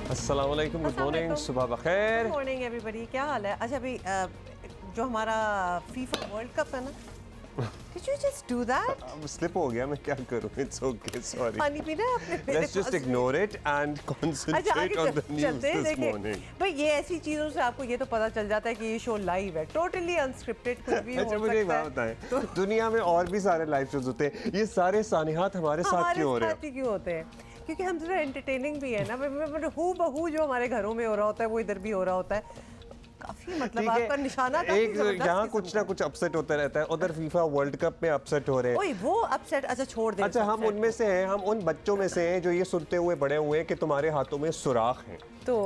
अस्सलाम वालेकुम, good morning, सुबह बखैर। गुड मॉर्निंग एवरीबॉडी, क्या हाल है? अच्छा अभी जो हमारा फीफा वर्ल्ड कप है ना, Did you just do that? Slip हो गया, मैं क्या करूं? It's okay, sorry. पानी पीना है आपने? Let's just ignore it and concentrate on the news this morning. भाई ये ऐसी चीजों से आपको ये तो पता चल जाता है कि ये शो लाइव है, टोटली अनस्क्रिप्टेड, कुछ भी हो सकता है। मुझे एक बात बताएं, दुनिया में और भी सारे लाइव शोज होते हैं, ये सारे सानिहात हमारे साथ क्यों हो रहे हैं? क्यों होते हैं? क्योंकि हम जरा एंटरटेनिंग भी है ना, हूँ बहू जो हमारे घरों में हो रहा होता है वो इधर भी हो रहा होता है। काफी मतलब आपका निशाना एक यहाँ कुछ ना कुछ अपसेट होता रहता है, उधर फीफा वर्ल्ड कप में अपसेट हो रहे हैं। ओए वो अपसेट, अच्छा छोड़ दे। अच्छा हम उनमें से हैं, हम उन बच्चों में से हैं जो ये सुनते हुए बड़े हुए हैं कि तुम्हारे हाथों में सुराख हैं। तो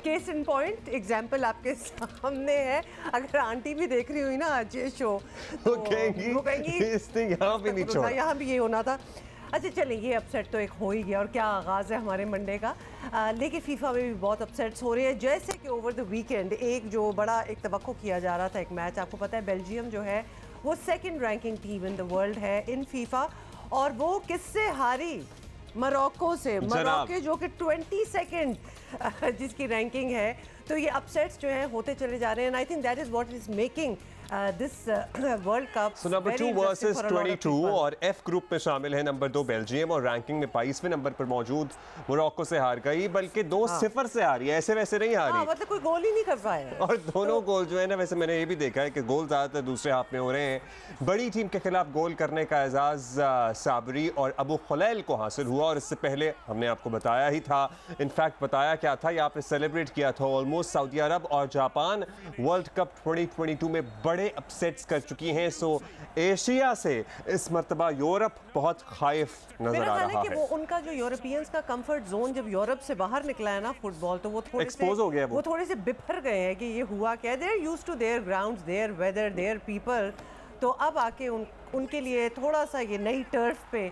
केस इन पॉइंट एग्जाम्पल आपके सामने है। अगर आंटी भी देख रही हुई ना आज ये शो तो कहेंगी इसने यहाँ भी नहीं छोड़ा, यहाँ भी ये होना था। अच्छा चलिए, ये अपसेट तो एक हो ही गया और क्या आगाज़ है हमारे मंडे का। लेकिन फीफा में भी बहुत अपसेट्स हो रहे हैं, जैसे कि ओवर द वीकेंड एक जो बड़ा एक तवक्को किया जा रहा था एक मैच, आपको पता है बेल्जियम जो है वो second ranking team in the world है इन फीफा, और वो किससे हारी? मोरक्को से। मोरक्को जो कि 22nd जिसकी रैंकिंग है। तो ये अपसेट्स जो है होते चले जा रहे हैं, I think that is what is making this world cup. So number 2 versus 22 और एफ ग्रुप में शामिल है नंबर 2 बेल्जियम, और रैंकिंग में 22वें नंबर पर मौजूद मोरक्को से हार गई, बल्कि 2-0 से हारी है, ऐसे वैसे नहीं हारी। मतलब कोई गोल ही नहीं कर पाए। और दोनों गोल जो है ना, वैसे मैंने ये भी देखा है कि गोल ज़्यादातर दूसरे हाफ में हो रहे हैं। बड़ी टीम के खिलाफ गोल करने का एजाज़ साबरी और अबू खलैल को हासिल हुआ, और इससे पहले हमने आपको बताया ही था, इनफैक्ट बताया क्या था, यहाँ पे सेलिब्रेट किया था ऑलमोस्ट सऊदी अरब और जापान वर्ल्ड कप 2022 में बड़े अपसेट्स कर चुकी हैं। सो एशिया से इस मर्तबा यूरोप बहुत खाइफ नजर आ रहा है। वो उनका जो यूरोपियंस का कंफर्ट जोन जब यूरोप से बाहर निकला है ना फुटबॉल, तो वो थोड़े एक्सपोज हो गया, वो थोड़े से बिफर गए हैं कि ये हुआ क्या। They are used to their grounds, their weather, their people. तो अब आके उनके लिए थोड़ा सा ये नई टर्फ पे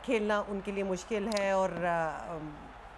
खेलना उनके लिए मुश्किल है, और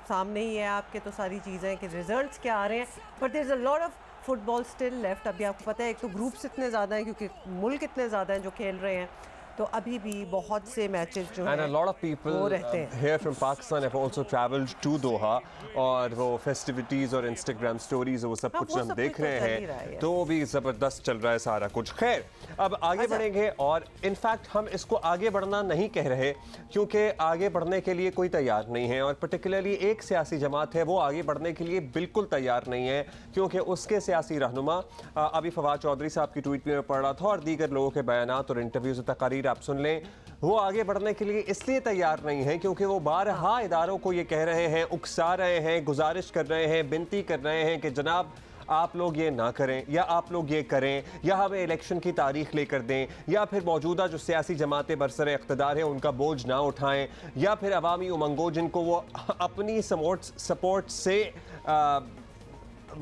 सामने ही है आपके तो सारी चीज़ें कि रिजल्ट्स क्या आ रहे हैं, but there is a lot of football still left. अभी आपको पता है एक तो ग्रुप्स इतने ज़्यादा हैं क्योंकि मुल्क इतने ज़्यादा हैं जो खेल रहे हैं, तो अभी भी बहुत से मैचेस जो हैं and a lot of people here from Pakistan have also traveled to Doha, और वो फेस्टिविटीज़ और इंस्टाग्राम स्टोरीज वो सब कुछ हम देख रहे हैं, तो वो भी ज़बरदस्त चल रहा है सारा कुछ। खैर अब आगे बढ़ेंगे, और इनफैक्ट हम इसको आगे बढ़ना नहीं कह रहे क्योंकि आगे बढ़ने के लिए कोई तैयार नहीं है, और पर्टिकुलरली एक सियासी जमात है वो आगे बढ़ने के लिए बिल्कुल तैयार नहीं है, क्योंकि उसके सियासी रहनुमा अभी फवाद चौधरी साहब की ट्वीट में पढ़ रहा था, और दीगर लोगों के बयानात और इंटरव्यूज़ और तकारीर आप सुन लें, वो आगे बढ़ने के लिए इसलिए तैयार नहीं है क्योंकि वो बारहा इदारों को ये कह रहे हैं, उकसा रहे हैं, गुजारिश कर रहे हैं, विनती कर रहे हैं कि जनाब आप लोग ये ना करें, या आप लोग ये करें, या हमें इलेक्शन की तारीख लेकर दें, या फिर मौजूदा जो सियासी जमातें बरसर इक़्तिदार हैं उनका बोझ ना उठाएं, या फिर अवामी उमंगों जिनको वो अपनी सपोर्ट से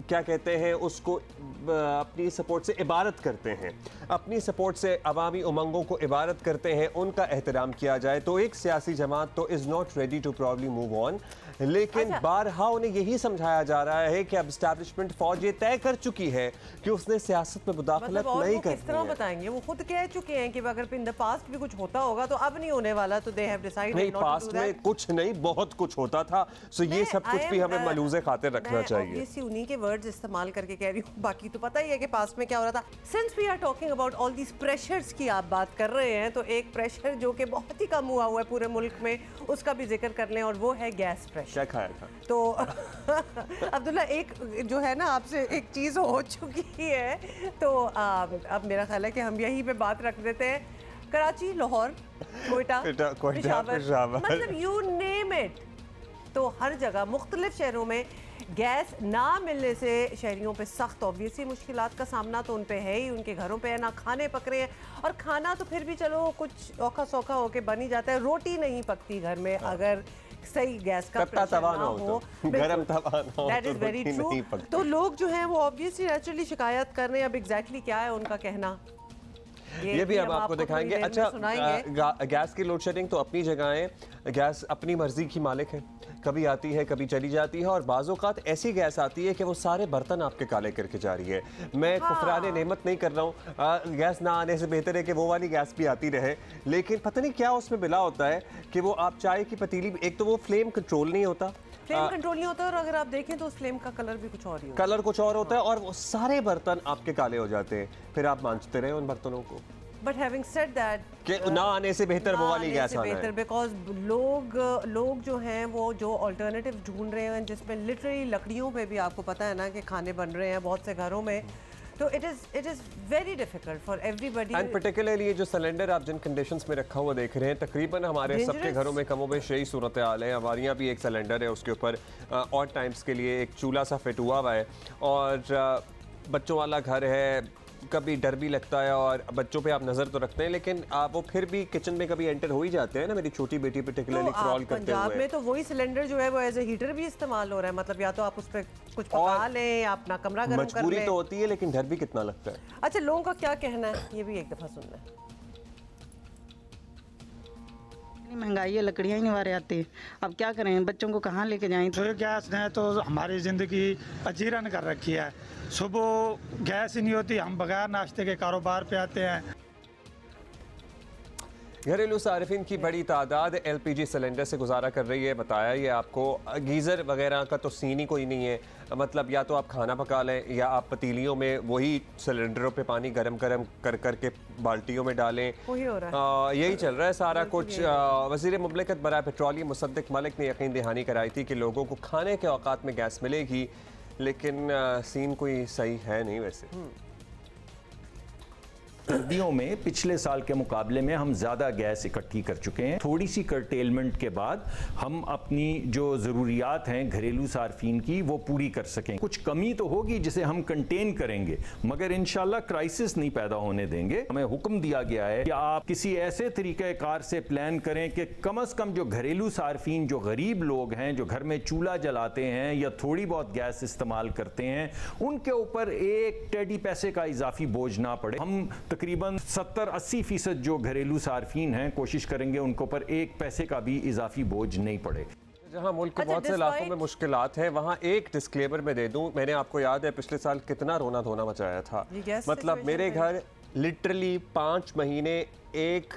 क्या कहते हैं उसको, अपनी सपोर्ट से इबारत करते हैं, अपनी सपोर्ट से अवामी उमंगों को इबारत करते हैं, उनका एहतराम किया जाए। तो एक सियासी जमात तो is not ready to probably move on, लेकिन बारहा उन्हें यही समझाया जा रहा है कि अब एस्टैब्लिशमेंट फौज ये तय कर चुकी है कि उसने सियासत में मुदाखलत नहीं करनी है। किस तरह बताएंगे? वो खुद कह चुके हैं कि अगर इन द पास्ट भी कुछ होता होगा तो अब नहीं होने वाला, तो दे हैव डिसाइडेड नहीं, पास्ट में कुछ नहीं बहुत कुछ होता था। सो ये सब कुछ भी हमें मलूज़े खातिर रखना चाहिए। उन्हीं के वर्ड्स इस्तेमाल करके कह रही हूँ, बाकी तो पता ही है कि पास्ट में क्या हो रहा था। Since we are talking about all these pressures की आप बात कर रहे हैं, तो एक प्रेशर जो कि बहुत ही कम हुआ हुआ है पूरे मुल्क में, उसका भी जिक्र कर लें, और वो है गैस प्रेशर। क्या खाया था? तो अब्दुल्ला, एक जो है ना आपसे एक चीज़ हो चुकी है, तो अब मेरा ख्याल है कि हम यहीं पे बात रख देते हैं। कराची, लाहौर, कोयटा, पेशावर, मतलब यू नेम इट, तो हर जगह मुख्तलिफ शहरों में गैस ना मिलने से शहरियों पे सख्त ऑब्वियसली मुश्किलात का सामना तो उन पे है ही, उनके घरों पे है ना, खाने पक रहे हैं, और खाना तो फिर भी चलो कुछ औखा सौखा होके बन ही जाता है, रोटी नहीं पकती घर में अगर सही गैस का प्रेशर ना हो, गरम तवा ना हो, दैट इज वेरी ट्रू। तो लोग जो हैं वो ऑब्वियसली नेचुरली शिकायत कर रहे हैं। अब एग्जैक्टली क्या है उनका कहना, ये भी हम आपको दिखाएंगे। अच्छा, गैस की लोड शेडिंग तो अपनी जगह है, गैस अपनी मर्जी की मालिक है, कभी आती है कभी चली जाती है, और बाज़ औक़ात ऐसी गैस आती है कि वो सारे बर्तन आपके काले करके जा रही है। मैं कुफराने नेमत नहीं कर रहा हूँ, गैस ना आने से बेहतर है कि वो वाली गैस भी आती रहे, लेकिन पता नहीं क्या उसमें मिला होता है कि वो आप चाय की पतीली, एक तो वो फ्लेम कंट्रोल नहीं होता, फ्लेम कंट्रोल नहीं होता, और अगर आप देखें तो उस फ्लेम का कलर भी कुछ और ही होता है। कलर कुछ और होता है और वो सारे बर्तन आपके काले हो जाते हैं, फिर आप मांजते रहे उन बर्तनों को। बट हैविंग सेड दैट, कि ना आने से बेहतर वो वाली गैस आना है, बिकॉज लोग जो हैं वो जो अल्टरनेटिव ढूंढ रहे हैं जिसमें लिटरली लकड़ियों पे भी आपको पता है ना कि खाने बन रहे हैं बहुत से घरों में, तो it is very difficult for everybody. And particularly ये जो सिलेंडर आप जिन कंडीशंस में रखा हुआ देख रहे हैं, तकरीबन हमारे सबके घरों में कमोबेश यही सूरत हाल है। हमारे यहाँ भी एक सिलेंडर है, उसके ऊपर ऑड टाइम्स के लिए एक चूल्हा सा फिट हुआ है, और बच्चों वाला घर है, कभी डर भी लगता है और बच्चों पे आप नजर तो रखते हैं, लेकिन आप वो फिर भी किचन में कभी एंटर हो ही जाते हैं ना। मेरी छोटी बेटी पर्टिकुलरली क्रॉल करते हुए, पंजाब में तो वही सिलेंडर जो है वो एज ए हीटर भी इस्तेमाल हो रहा है, मतलब या तो आप उस पर कुछ पका लें या अपना कमरा गर्म कर लें। मजबूरी तो होती है, लेकिन डर भी कितना लगता है। अच्छा, लोगों का क्या कहना है ये भी एक दफा सुनना है। महंगाई है, लकड़ियाँ ही नहीं वारे आती, अब क्या करें, बच्चों को कहाँ लेके जाएं। तो गैस ने तो हमारी ज़िंदगी अजीरन कर रखी है। सुबह गैस ही नहीं होती, हम बगैर नाश्ते के कारोबार पे आते हैं। घरेलू सारिफिन की बड़ी तादाद LPG सिलेंडर से गुजारा कर रही है। बताया ये आपको, गीज़र वगैरह का तो सीन ही कोई नहीं है, मतलब या तो आप खाना पका लें या आप पतीलियों में वही सिलेंडरों पे पानी गरम कर के बाल्टियों में डालें, वही हो रहा है। यही चल रहा है सारा कुछ। वज़ीर मुमलिकत बराए पेट्रोलियम मुसद्दिक मलिक ने यकीन दहानी कराई थी कि लोगों को खाने के औकात में गैस मिलेगी, लेकिन सीन कोई सही है नहीं। वैसे सर्दियों में पिछले साल के मुकाबले में हम ज़्यादा गैस इकट्ठी कर चुके हैं। थोड़ी सी कर्टेलमेंट के बाद हम अपनी जो ज़रूरियात हैं घरेलू सार्फिन की वो पूरी कर सकें। कुछ कमी तो होगी जिसे हम कंटेन करेंगे, मगर इंशाल्लाह क्राइसिस नहीं पैदा होने देंगे। हमें हुक्म दिया गया है कि आप किसी ऐसे तरीक़ेकार से प्लान करें कि कम अज़ कम जो घरेलू सार्फिन, जो गरीब लोग हैं, जो घर में चूल्हा जलाते हैं या थोड़ी बहुत गैस इस्तेमाल करते हैं, उनके ऊपर एक टेडी पैसे का इजाफी बोझ ना पड़े। हम तकरीबन 70-80% जो घरेलू सार्फिन हैं कोशिश करेंगे उनको पर एक पैसे का भी इजाफी बोझ नहीं पड़े। जहां मुल्क के बहुत से इलाकों में मुश्किलात हैं, वहां एक डिस्क्लेमर में दे दूं, मैंने आपको याद है पिछले साल कितना रोना धोना मचाया था। मतलब मेरे घर लिटरली 5 महीने एक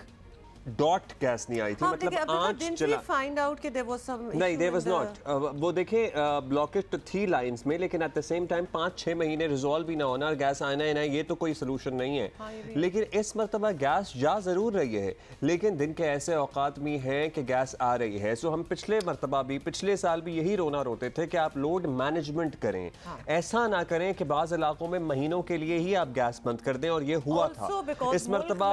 डॉट गैस नहीं आई थी, मतलब आंच चला। फाइंड आउट कि देयर वाज सम नहीं, देयर वाज नॉट। वो देखें ब्लॉकेज तो थी लाइंस में, लेकिन एट द सेम टाइम 5-6 महीने रिजॉल्व भी ना होना, गैस आना है ना, ये तो कोई सोल्यूशन नहीं है। लेकिन इस मरतबा गैस जा जरूर रही है, लेकिन दिन के ऐसे औकात में हैं कि गैस आ रही है। सो हम पिछले मरतबा भी, पिछले साल भी यही रोना रोते थे कि आप लोड मैनेजमेंट करें, ऐसा ना करें कि बाज़ इलाकों में महीनों के लिए ही आप गैस बंद कर दें, और ये हुआ था। इस मरतबा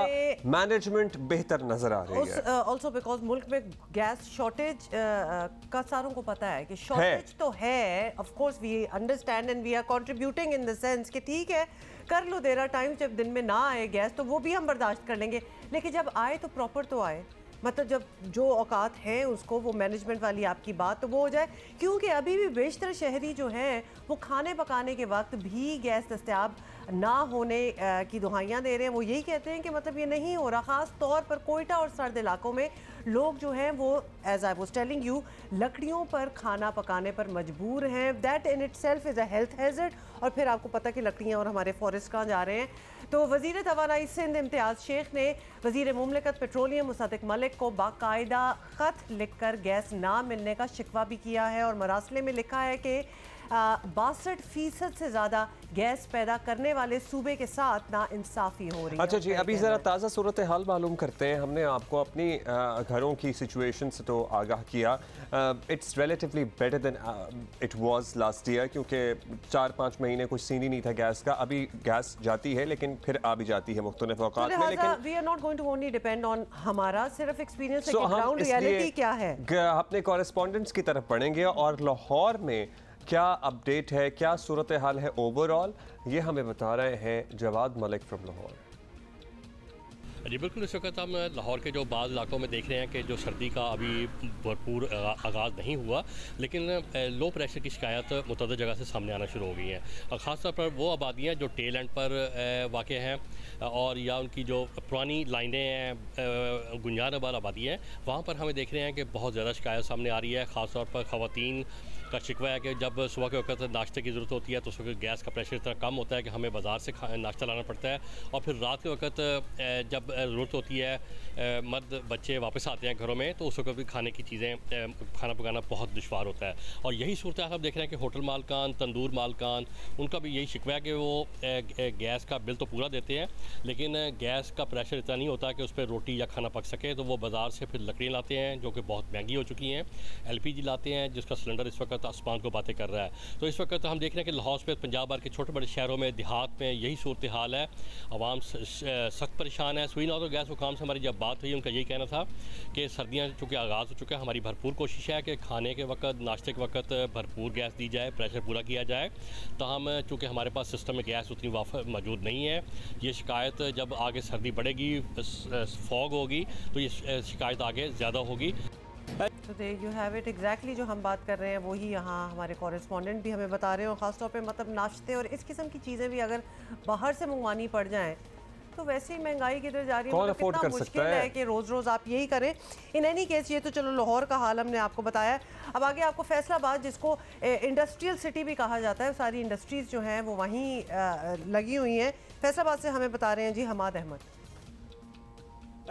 मैनेजमेंट बेहतर नजर आ रही है। ऑल्सो बिकॉज मुल्क में गैस शॉर्टेज का सारों को पता है कि शॉर्टेज तो है। Of course we understand and we are contributing in the sense कि ठीक है कर लो, देर आर टाइम जब दिन में ना आए गैस तो वो भी हम बर्दाश्त कर लेंगे, लेकिन जब आए तो प्रॉपर तो आए, मतलब जब जो औकात है उसको वो मैनेजमेंट वाली आपकी बात तो वो हो जाए। क्योंकि अभी भी बेशतर शहरी जो हैं वो खाने पकाने के वक्त भी गैस दस्तयाब ना होने की दुहाइयाँ दे रहे हैं। वो यही कहते हैं कि मतलब ये नहीं हो रहा। ख़ास तौर पर कोयटा और सर्द इलाकों में लोग जो हैं वो, as I was telling you, लकड़ियों पर खाना पकाने पर मजबूर हैं। That in itself is a health hazard. और फिर आपको पता कि लकड़ियाँ और हमारे फॉरेस्ट कहाँ जा रहे हैं। तो वज़ीर तवानाई सिंध इम्तियाज़ शेख ने वज़ीर मुमलिकत पेट्रोलियम मुसद्दिक मलिक को बाकायदा ख़त लिखकर गैस ना मिलने का शिकवा भी किया है, और मरासले में लिखा है कि 62% से ज़्यादा गैस पैदा करने वाले सूबे के साथ नाइंसाफ़ी हो रही है। अच्छा जी, अभी ज़रा ताज़ा सूरत हाल मालूम करते हैं। हमने आपको अपनी घरों की सिचुएशन से तो आगाह किया। It's relatively better than it was last year, क्योंकि 4-5 महीने कुछ सीन ही नहीं था गैस का। अभी गैस जाती है, लेकिन फिर आ भी जाती है मुख्तलिफ औकात में। लेकिन we are not going to only depend on हमारा सिर्फ एक्सपीरियंस है कि ग्राउंड रियलिटी क्या है। अपने कॉरेस्पॉन्डेंट्स की तरफ बढ़ेंगे और लाहौर में क्या अपडेट है, क्या सूरत हाल है ओवरऑल, ये हमें बता रहे हैं जवाद मलिक फ्रॉम लाहौर। जी बिल्कुल, इस वक्त हम लाहौर के जो बाज़ इलाकों में देख रहे हैं कि जो सर्दी का अभी भरपूर आगाज़ नहीं हुआ, लेकिन लो प्रेशर की शिकायत मुतअद्दिद जगह से सामने आना शुरू हो गई हैं। ख़ास तौर पर वो आबादियाँ जो टेल एंड पर वाक़ हैं और या उनकी जो पुरानी लाइनें हैं, गुंजानबार आबादी है, वहाँ पर हमें देख रहे हैं कि बहुत ज़्यादा शिकायत सामने आ रही है। ख़ास तौर पर ख़वातीन का शिकवा है कि जब सुबह के वक्त नाश्ते की ज़रूरत होती है तो उस वक्त गैस का प्रेशर इतना कम होता है कि हमें बाज़ार से नाश्ता लाना पड़ता है, और फिर रात के वक्त जब ज़रूरत होती है, मर्द बच्चे वापस आते हैं घरों में, तो उस वक्त भी खाने की चीज़ें खाना पकाना बहुत दुश्वार होता है। और यही सूरत हम देख रहे हैं कि होटल मालकान, तंदूर मालकान, उनका भी यही शिकवा है कि वो गैस का बिल तो पूरा देते हैं, लेकिन गैस का प्रेशर इतना नहीं होता कि उस पर रोटी या खाना पक सके, तो वो बाज़ार से फिर लकड़ियाँ लाते हैं जो कि बहुत महंगी हो चुकी हैं, LPG लाते हैं जिसका सिलेंडर इस वक्त आसमान को बातें कर रहा है। तो इस वक्त हम देख रहे हैं कि लाहौर में, पंजाब भर के छोटे बड़े शहरों में, देहात में यही सूरत हाल है। आवाम सख्त परेशान है। सुई नौ गैस हुकाम से हमारी जब बात हुई, उनका यही कहना था कि सर्दियाँ चूँकि आगाज़ हो चुका है, हमारी भरपूर कोशिश है कि खाने के वक्त, नाश्ते के वक्त भरपूर गैस दी जाए, प्रेशर पूरा किया जाए। ताहम चूँकि हमारे पास सिस्टम में गैस उतनी मौजूद नहीं है, ये शिकायत जब आगे सर्दी बढ़ेगी, फॉग होगी, तो ये शिकायत आगे ज़्यादा होगी। तो there you have it, exactly जो हम बात कर रहे हैं वही यहाँ हमारे कॉरेस्पॉन्डेंट भी हमें बता रहे हैं। और ख़ासतौर पे मतलब नाश्ते और इस किस्म की चीज़ें भी अगर बाहर से मंगवानी पड़ जाएं तो वैसे ही महंगाई किधर जा रही है, मतलब कितना मुश्किल है कि रोज़ रोज़ आप यही करें। इन एनी केस ये तो चलो लाहौर का हाल हमने आपको बताया। अब आगे आपको फैसलाबाद, जिसको इंडस्ट्रियल सिटी भी कहा जाता है, सारी इंडस्ट्रीज़ जो हैं वो वहीं लगी हुई हैं। फैसलाबाद से हमें बता रहे हैं जी हमाद अहमद।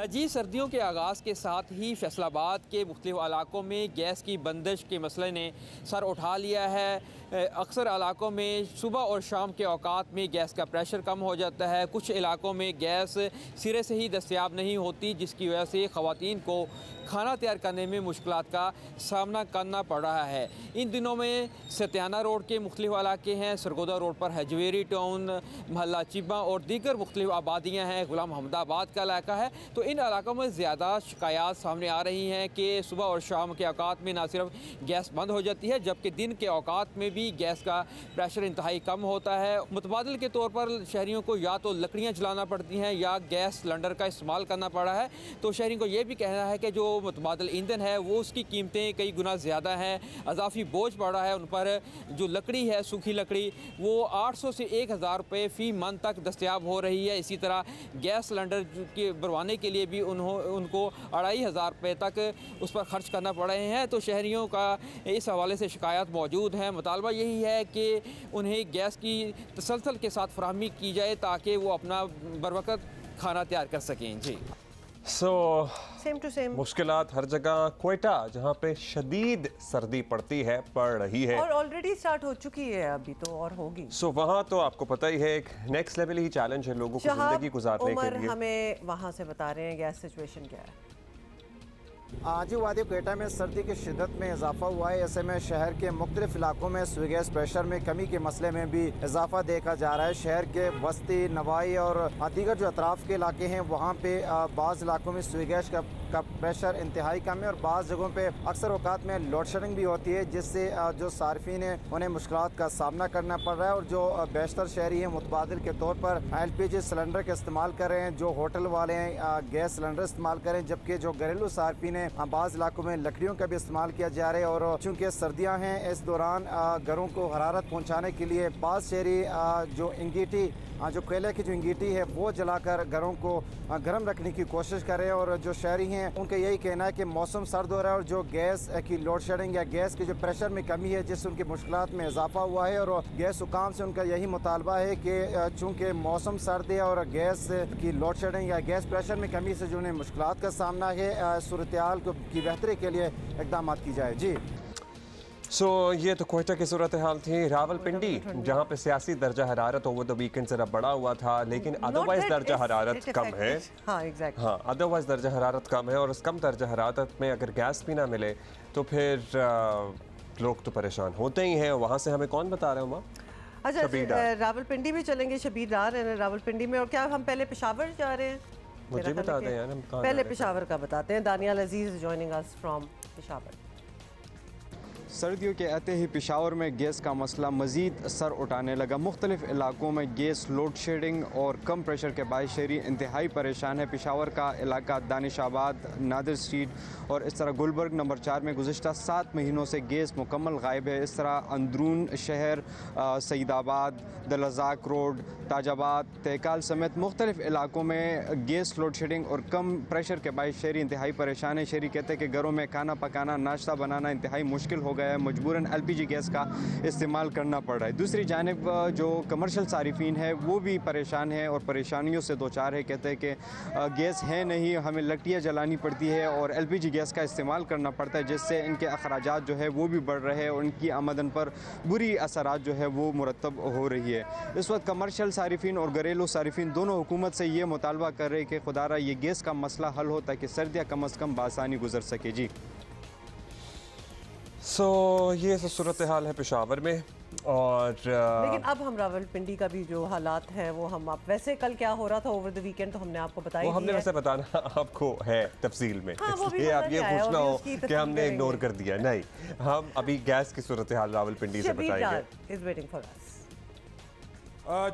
जी, सर्दियों के आगाज़ के साथ ही फैसलाबाद के मुख्तलिफ़ इलाकों में गैस की बंदिश के मसले ने सर उठा लिया है। अक्सर इलाकों में सुबह और शाम के औकात में गैस का प्रेशर कम हो जाता है। कुछ इलाकों में गैस सिरे से ही दस्तयाब नहीं होती, जिसकी वजह से ख़वातीन को खाना तैयार करने में मुश्किलात का सामना करना पड़ रहा है। इन दिनों में सत्याना रोड के मुख्तलिफ़ इलाके हैं, सरगोदा रोड पर हजवेरी टाउन, महल्ला चिब्बा और दीगर मुख्तलिफ़ आबादियाँ हैं, गुलाम हमदाबाद का इलाका है। तो इन इलाकों में ज़्यादा शिकायत सामने आ रही हैं कि सुबह और शाम के औकात में ना सिर्फ गैस बंद हो जाती है, जबकि दिन के औकात में भी गैस का प्रेशर इंतहाई कम होता है। मुतबादिल के तौर पर शहरियों को या तो लकड़ियाँ जलाना पड़ती हैं या गैस सिलेंडर का इस्तेमाल करना पड़ा है। तो शहरियों को ये भी कहना है कि जो मुतबादिल ईंधन है वो उसकी कीमतें कई गुना ज़्यादा हैं, अजाफी बोझ पड़ा है उन पर। जो लकड़ी है, सूखी लकड़ी, वो 800 से 1000 रुपये फ़ी मन तक दस्तयाब हो रही है। इसी तरह गैस सिलेंडर के भरवाने के लिए भी उनको 2500 रुपये तक उस पर खर्च करना पड़ रहे हैं। तो शहरियों का इस हवाले से शिकायत मौजूद है। मुतालबा यही है कि उन्हें गैस की तसलसल के साथ फराहमी की जाए ताकि वो अपना बरवक़्त खाना तैयार कर सकें। जी, सेम टू सेम मुश्किलात हर जगह। क्वेटा जहाँ पे शदीद सर्दी पड़ रही है और ऑलरेडी स्टार्ट हो चुकी है, अभी तो और होगी। वहाँ तो आपको पता ही है एक नेक्स्ट लेवल ही चैलेंज है लोगों को जिंदगी गुजारने के लिए। हमें वहाँ से बता रहे हैं गैस सिचुएशन क्या है। आज वादी क्वेटा में सर्दी की शिद्दत में इजाफा हुआ है। ऐसे में शहर के मुख्तलिफ इलाकों में सुई गैस प्रेशर में कमी के मसले में भी इजाफा देखा जा रहा है। शहर के बस्ती, नवाई और दीगर जो अतराफ के इलाके हैं वहाँ पे बाज़ इलाकों में सुई गैस का प्रेशर इंतहाई कम है और बाज़ जगहों पे अक्सर औकात में लोड शेडिंग भी होती है, जिससे जो सार्फिन है उन्हें मुश्किलात का सामना करना पड़ रहा है। और जो बेशतर शहरी हैं मुतबादिल के तौर पर LPG सिलेंडर का इस्तेमाल कर रहे हैं, जो होटल वाले हैं गैस सिलेंडर इस्तेमाल करें, जबकि जो घरेलू सार्फिन बाज़ इलाकों में लकड़ियों का भी इस्तेमाल किया जा रहा है। और चूँकि सर्दियाँ हैं, इस दौरान घरों को हरारत पहुँचाने के लिए बाज़ शहरी जो इंगीठी, जो कोयले की जो इंगीठी है वो जलाकर घरों को गर्म रखने की कोशिश कर रहे हैं। और जो शहरी हैं उनका यही कहना है कि मौसम सर्द हो रहा है और जो गैस की लोड शेडिंग या गैस के जो प्रेशर में कमी है, जिससे उनकी मुश्किलात में इजाफा हुआ है। और गैस हुकाम से उनका यही मुतालबा है कि चूँकि मौसम सर्द है और गैस की लोड शेडिंग या गैस प्रेशर में कमी से जो उन्हें मुश्किलात का सामना है, सूरत हाल की बेहतरी के लिए इक़दाम की जाए। जी, ये तो क्वेटा की सूरत हाल थी। रावलपिंडी जहाँ पे सियासी दर्जा हरारत ओवर द वीकेंड जरा बढ़ा हुआ था, लेकिन अदरवाइज दर्जा हरारत कम है। हाँ, अदरवाइज दर्जा हरारत कम है और उस कम दर्जा हरारत में अगर गैस भी ना मिले तो फिर लोग तो परेशान होते ही हैं। वहाँ से हमें कौन बता रहे हैं? अच्छा, रावलपिंडी भी चलेंगे, शबीर डार है रावलपिंडी में। और क्या हम पहले पेशावर जा रहे हैं? मुझे बता दें यार, हम पहले पेशावर का बताते हैं। दानियाल अजीज जॉइनिंग अस फ्रॉम पेशावर। सर्दियों के आते ही पेशावर में गैस का मसला मज़ीद सर उठाने लगा। मुख्तलिफ इलाकों में गैस लोड शेडिंग और कम प्रेशर के बायस शहरी इंतहाई परेशान है। पेशावर का इलाका दानिशाबाद, नादिर स्ट्रीट और इस तरह गुलबर्ग नंबर 4 में गुज़िश्ता 7 महीनों से गैस मुकम्मल गायब है। इस तरह अंदरून शहर सईदाबाद, दलजाक रोड, ताजाबाद, तहकाल समेत मुख्तलिफ इलाकों में गैस लोड शेडिंग और कम प्रेशर के बायस शहरी इंतहाई परेशान है। शहरी कहते हैं कि घरों में खाना पकाना, नाश्ता बनाना इंतहाई मुश्किल हो गया गया है, मजबूरन LPG गैस का इस्तेमाल करना पड़ रहा है। दूसरी जानिब जो कमर्शियल सारिफीन है वो भी परेशान है और परेशानियों से दो चार है। कहते हैं कि गैस है नहीं, हमें लकड़ियाँ जलानी पड़ती है और LPG गैस का इस्तेमाल करना पड़ता है, जिससे इनके अखराजात जो है वो भी बढ़ रहे हैं और उनकी आमदन पर बुरी असरात जो है वो मुरतब हो रही है। इस वक्त कमर्शियल सारिफीन और घरेलू सारिफीन दोनों हुकूमत से ये मुतालबा कर रहे हैं कि खुदारा ये गैस का मसला हल हो ताकि सर्दियाँ कम अज़ कम बासानी गुजर सके। जी ये सूरत हाल है पेशावर में। और लेकिन अब हम रावलपिंडी का भी जो हालात हैं वो हम आप वैसे कल क्या हो रहा था ओवर द वीकेंड तो हमने आपको बताया, हमने वैसे बताना आपको है तफसील में, इसलिए आप ये पूछना हो कि हमने इग्नोर कर दिया, नहीं, हम अभी गैस की सूरत हाल रावलपिंडी से बताएंगे।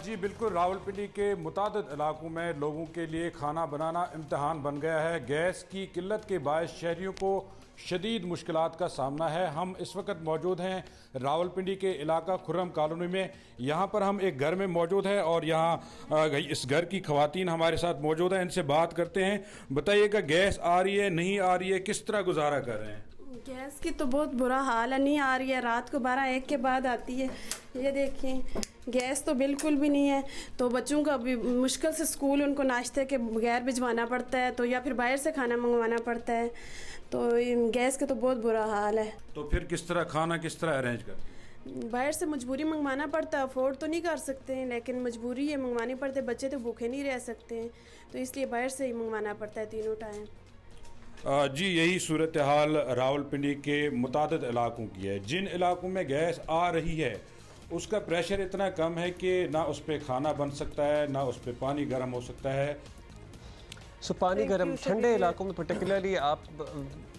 जी बिल्कुल, रावलपिंडी के मुतादिद इलाकों में लोगों के लिए खाना बनाना इम्तहान बन गया है। गैस की किल्लत के बायस शहरियों को शदीद मुश्किलात का सामना है। हम इस वक्त मौजूद हैं रावलपिंडी के इलाका खुर्रम कॉलोनी में। यहाँ पर हम एक घर में मौजूद हैं और यहाँ इस घर की खवातीन हमारे साथ मौजूद हैं, इनसे बात करते हैं। बताइएगा गैस आ रही है, नहीं आ रही है, किस तरह गुजारा कर रहे हैं? गैस की तो बहुत बुरा हाल है, नहीं आ रही है, रात को 12-1 के बाद आती है। ये देखिए गैस तो बिल्कुल भी नहीं है, तो बच्चों का भी मुश्किल से स्कूल उनको नाश्ते के बगैर भिजवाना पड़ता है, तो या फिर बाहर से खाना मंगवाना पड़ता है, तो गैस का तो बहुत बुरा हाल है। तो फिर किस तरह खाना किस तरह अरेंज कर? बाहर से मजबूरी मंगवाना पड़ता है, अफोर्ड तो नहीं कर सकते हैं लेकिन मजबूरी है, मंगवानी पड़ती है, बच्चे तो भूखे नहीं रह सकते हैं, तो इसलिए बाहर से ही मंगवाना पड़ता है तीनों टाइम। जी यही सूरत हाल रावलपिंडी के मुतादिद इलाकों की है। जिन इलाकों में गैस आ रही है उसका प्रेशर इतना कम है कि ना उस पर खाना बन सकता है, ना उस पर पानी गर्म हो सकता है। पानी गर्म ठंडे इलाकों में पर्टिकुलरली आप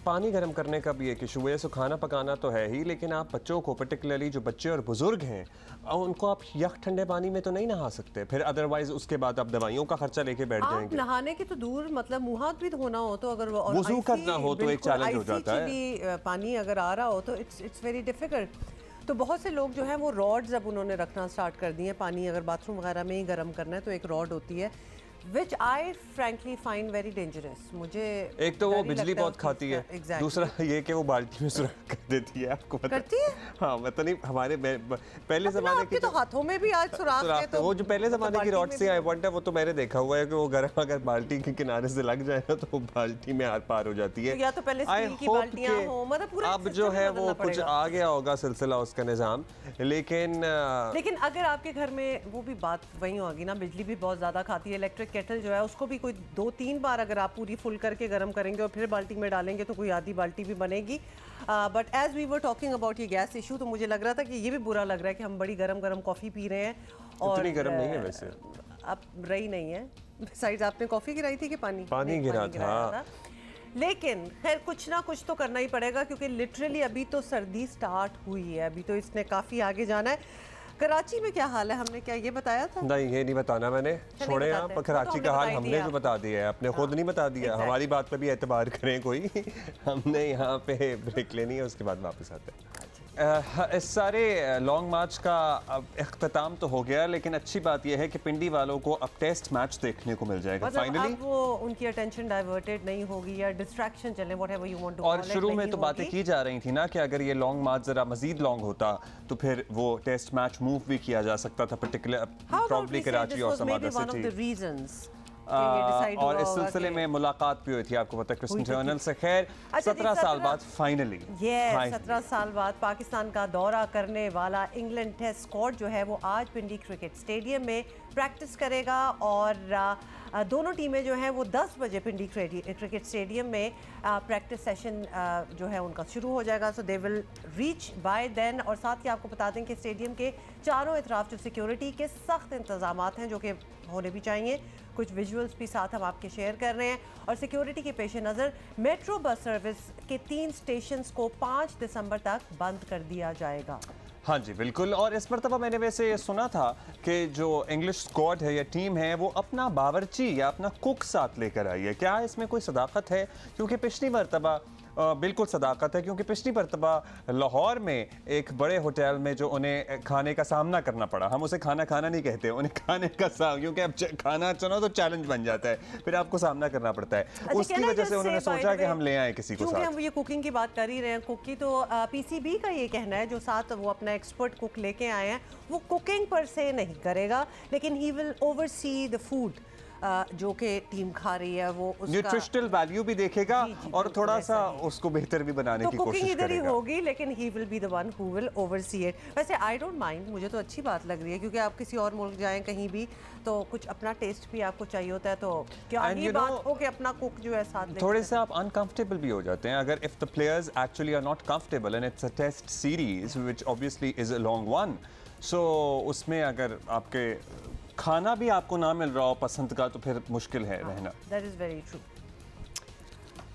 पानी गर्म करने का भी एक इशू है। खाना पकाना तो है ही, लेकिन आप बच्चों को पर्टिकुलरली जो बच्चे और बुजुर्ग हैं उनको आप यख ठंडे पानी में तो नहीं नहा सकते, फिर अदरवाइज उसके बाद आप दवाइयों का खर्चा लेके बैठ जाएंगे। नहाने की तो दूर, मतलब मुंह हाथ भी धोना हो तो अगर वुज़ू करना हो तो एक चैलेंज हो जाता है। पानी अगर आ रहा हो तो इट्स वेरी डिफिकल्ट। तो बहुत से लोग जो है वो रॉड्स अब उन्होंने रखना स्टार्ट कर दिए। पानी अगर बाथरूम वगैरह में ही गर्म करना है तो एक रॉड होती है Which I frankly find very dangerous। मुझे एक तो वो बिजली बहुत खाती है, दूसरा ये कि वो बाल्टी में सुराख कर देती है। आपको पता करती है? हाँ, पता नहीं, हमारे पहले ज़माने की तो हाथों में भी आज सुराख है, तो वो जो पहले ज़माने की रॉड से आई वांट है वो तो मैंने देखा हुआ है कि वो गर्म अगर बाल्टी के किनारे से लग जाए ना तो वो बाल्टी में आर पार हो जाती है। या तो पहले स्टील की बाल्टियां हो, मतलब पूरा अब जो है वो कुछ आ गया होगा सिलसिला उसका निज़ाम, लेकिन अगर आपके घर में वो भी बात वही होगी ना, बिजली भी बहुत ज़्यादा खाती है। इलेक्ट्रिक केटल जो है उसको भी कोई 2-3 बार अगर आप पूरी फुल करके गर्म करेंगे और फिर बाल्टी में डालेंगे तो कोई आधी बाल्टी भी बनेगी। But as we were talking about ये गैस इशू, तो मुझे लग रहा था कि ये भी बुरा लग रहा है कि हम बड़ी गरम गरम कॉफ़ी पी रहे हैं और इतनी गरम नहीं है वैसे, अब रही नहीं है। साइड आपने कॉफ़ी गिराई थी कि पानी गिरा था। लेकिन खैर कुछ ना कुछ तो करना ही पड़ेगा क्योंकि लिटरली अभी तो सर्दी स्टार्ट हुई है, अभी तो इसने काफ़ी आगे जाना है। कराची में क्या हाल है, हमने क्या ये बताया था? नहीं, ये नहीं बताना मैंने, छोड़े आप। कराची का हाल हमने जो बता दिया है, आपने खुद नहीं बता दिया। हमारी बात पर भी एतबार करें कोई। हमने यहाँ पे ब्रेक लेनी है, उसके बाद वापस आते हैं। इस सारे लॉन्ग मार्च का इख्तिताम तो हो गया, लेकिन अच्छी बात यह है कि पिंडी वालों को अब टेस्ट मैच देखने को मिल जाएगा फाइनली। अब वो उनकी अटेंशन डाइवर्टेड नहीं होगी या डिस्ट्रैक्शन चले, व्हाटएवर यू वांट टू। और शुरू में तो बातें की जा रही थी ना कि अगर ये लॉन्ग मार्च जरा मजीद लॉन्ग होता तो फिर वो टेस्ट मैच मूव भी किया जा सकता था, पर्टिकुलर प्रॉब्ली कराची और सम अदर सिटी। और इस सिलसिले में मुलाकात भी हुई थी, आपको पता है, क्रिस्टन जर्नल से। खैर 17 साल बाद फाइनली 17 साल बाद पाकिस्तान का दौरा करने वाला इंग्लैंड टेस्ट स्क्वाड जो है वो आज पिंडी क्रिकेट स्टेडियम में प्रैक्टिस करेगा और दोनों टीमें जो हैं वो 10 बजे पिंडी क्रिकेट स्टेडियम में प्रैक्टिस सेशन जो है उनका शुरू हो जाएगा। So they will reach by then. और साथ ही आपको बता दें कि स्टेडियम के चारों इतराफ जो सिक्योरिटी के सख्त इंतजाम हैं जो कि होने भी चाहिए, कुछ विजुअल्स भी साथ हम आपके शेयर कर रहे हैं। और सिक्योरिटी के पेश नज़र मेट्रो बस सर्विस के 3 स्टेशंस को 5 दिसंबर तक बंद कर दिया जाएगा। हाँ जी बिल्कुल। और इस मरतबा मैंने वैसे ये सुना था कि जो इंग्लिश स्क्वाड है या टीम है वो अपना बावर्ची या अपना कुक साथ लेकर आई है। क्या इसमें कोई सदाकत है? क्योंकि पिछली मरतबा बिल्कुल सदाकत है, क्योंकि पिछली मरतबा लाहौर में एक बड़े होटल में जो उन्हें खाने का सामना करना पड़ा, हम उसे खाना खाना नहीं कहते, उन्हें खाने का क्योंकि अब खाना चुनो तो चैलेंज बन जाता है, फिर आपको सामना करना पड़ता है। अच्छा, उसकी वजह से उन्होंने सोचा कि हम ले आए किसी को साथ। हम ये कुकिंग की बात कर ही रहे हैं, कुकी तो पीसीबी का ये कहना है, जो साथ वो अपना एक्सपर्ट कुक लेके आए हैं, वो कुकिंग पर से नहीं करेगा, लेकिन he will oversee the food जो कि टीम खा रही है, वो उसका न्यूट्रिशनल वैल्यू भी देखेगा और थोड़ा सा उसको बेहतर भी बनाने की कोशिश करेगा। इधर ही होगी, लेकिन ही will be the one who will oversee it. वैसे आई डोंट माइंड, मुझे तो अच्छी बात लग रही है, क्योंकि आप किसी और मुल्क जाएं कहीं भी तो कुछ अपना टेस्ट भी आपको चाहिए होता है, तो क्या ये बात हो कि अपना कुक जो है साथ थोड़े से आप अनकंफर्टेबल भी हो जाते हैं अगर if the players actually are not comfortable and it's a test series which obviously is a long one, so उसमें अगर आपके खाना भी आपको ना मिल रहा हो पसंद का तो फिर मुश्किल है रहना। That is very true.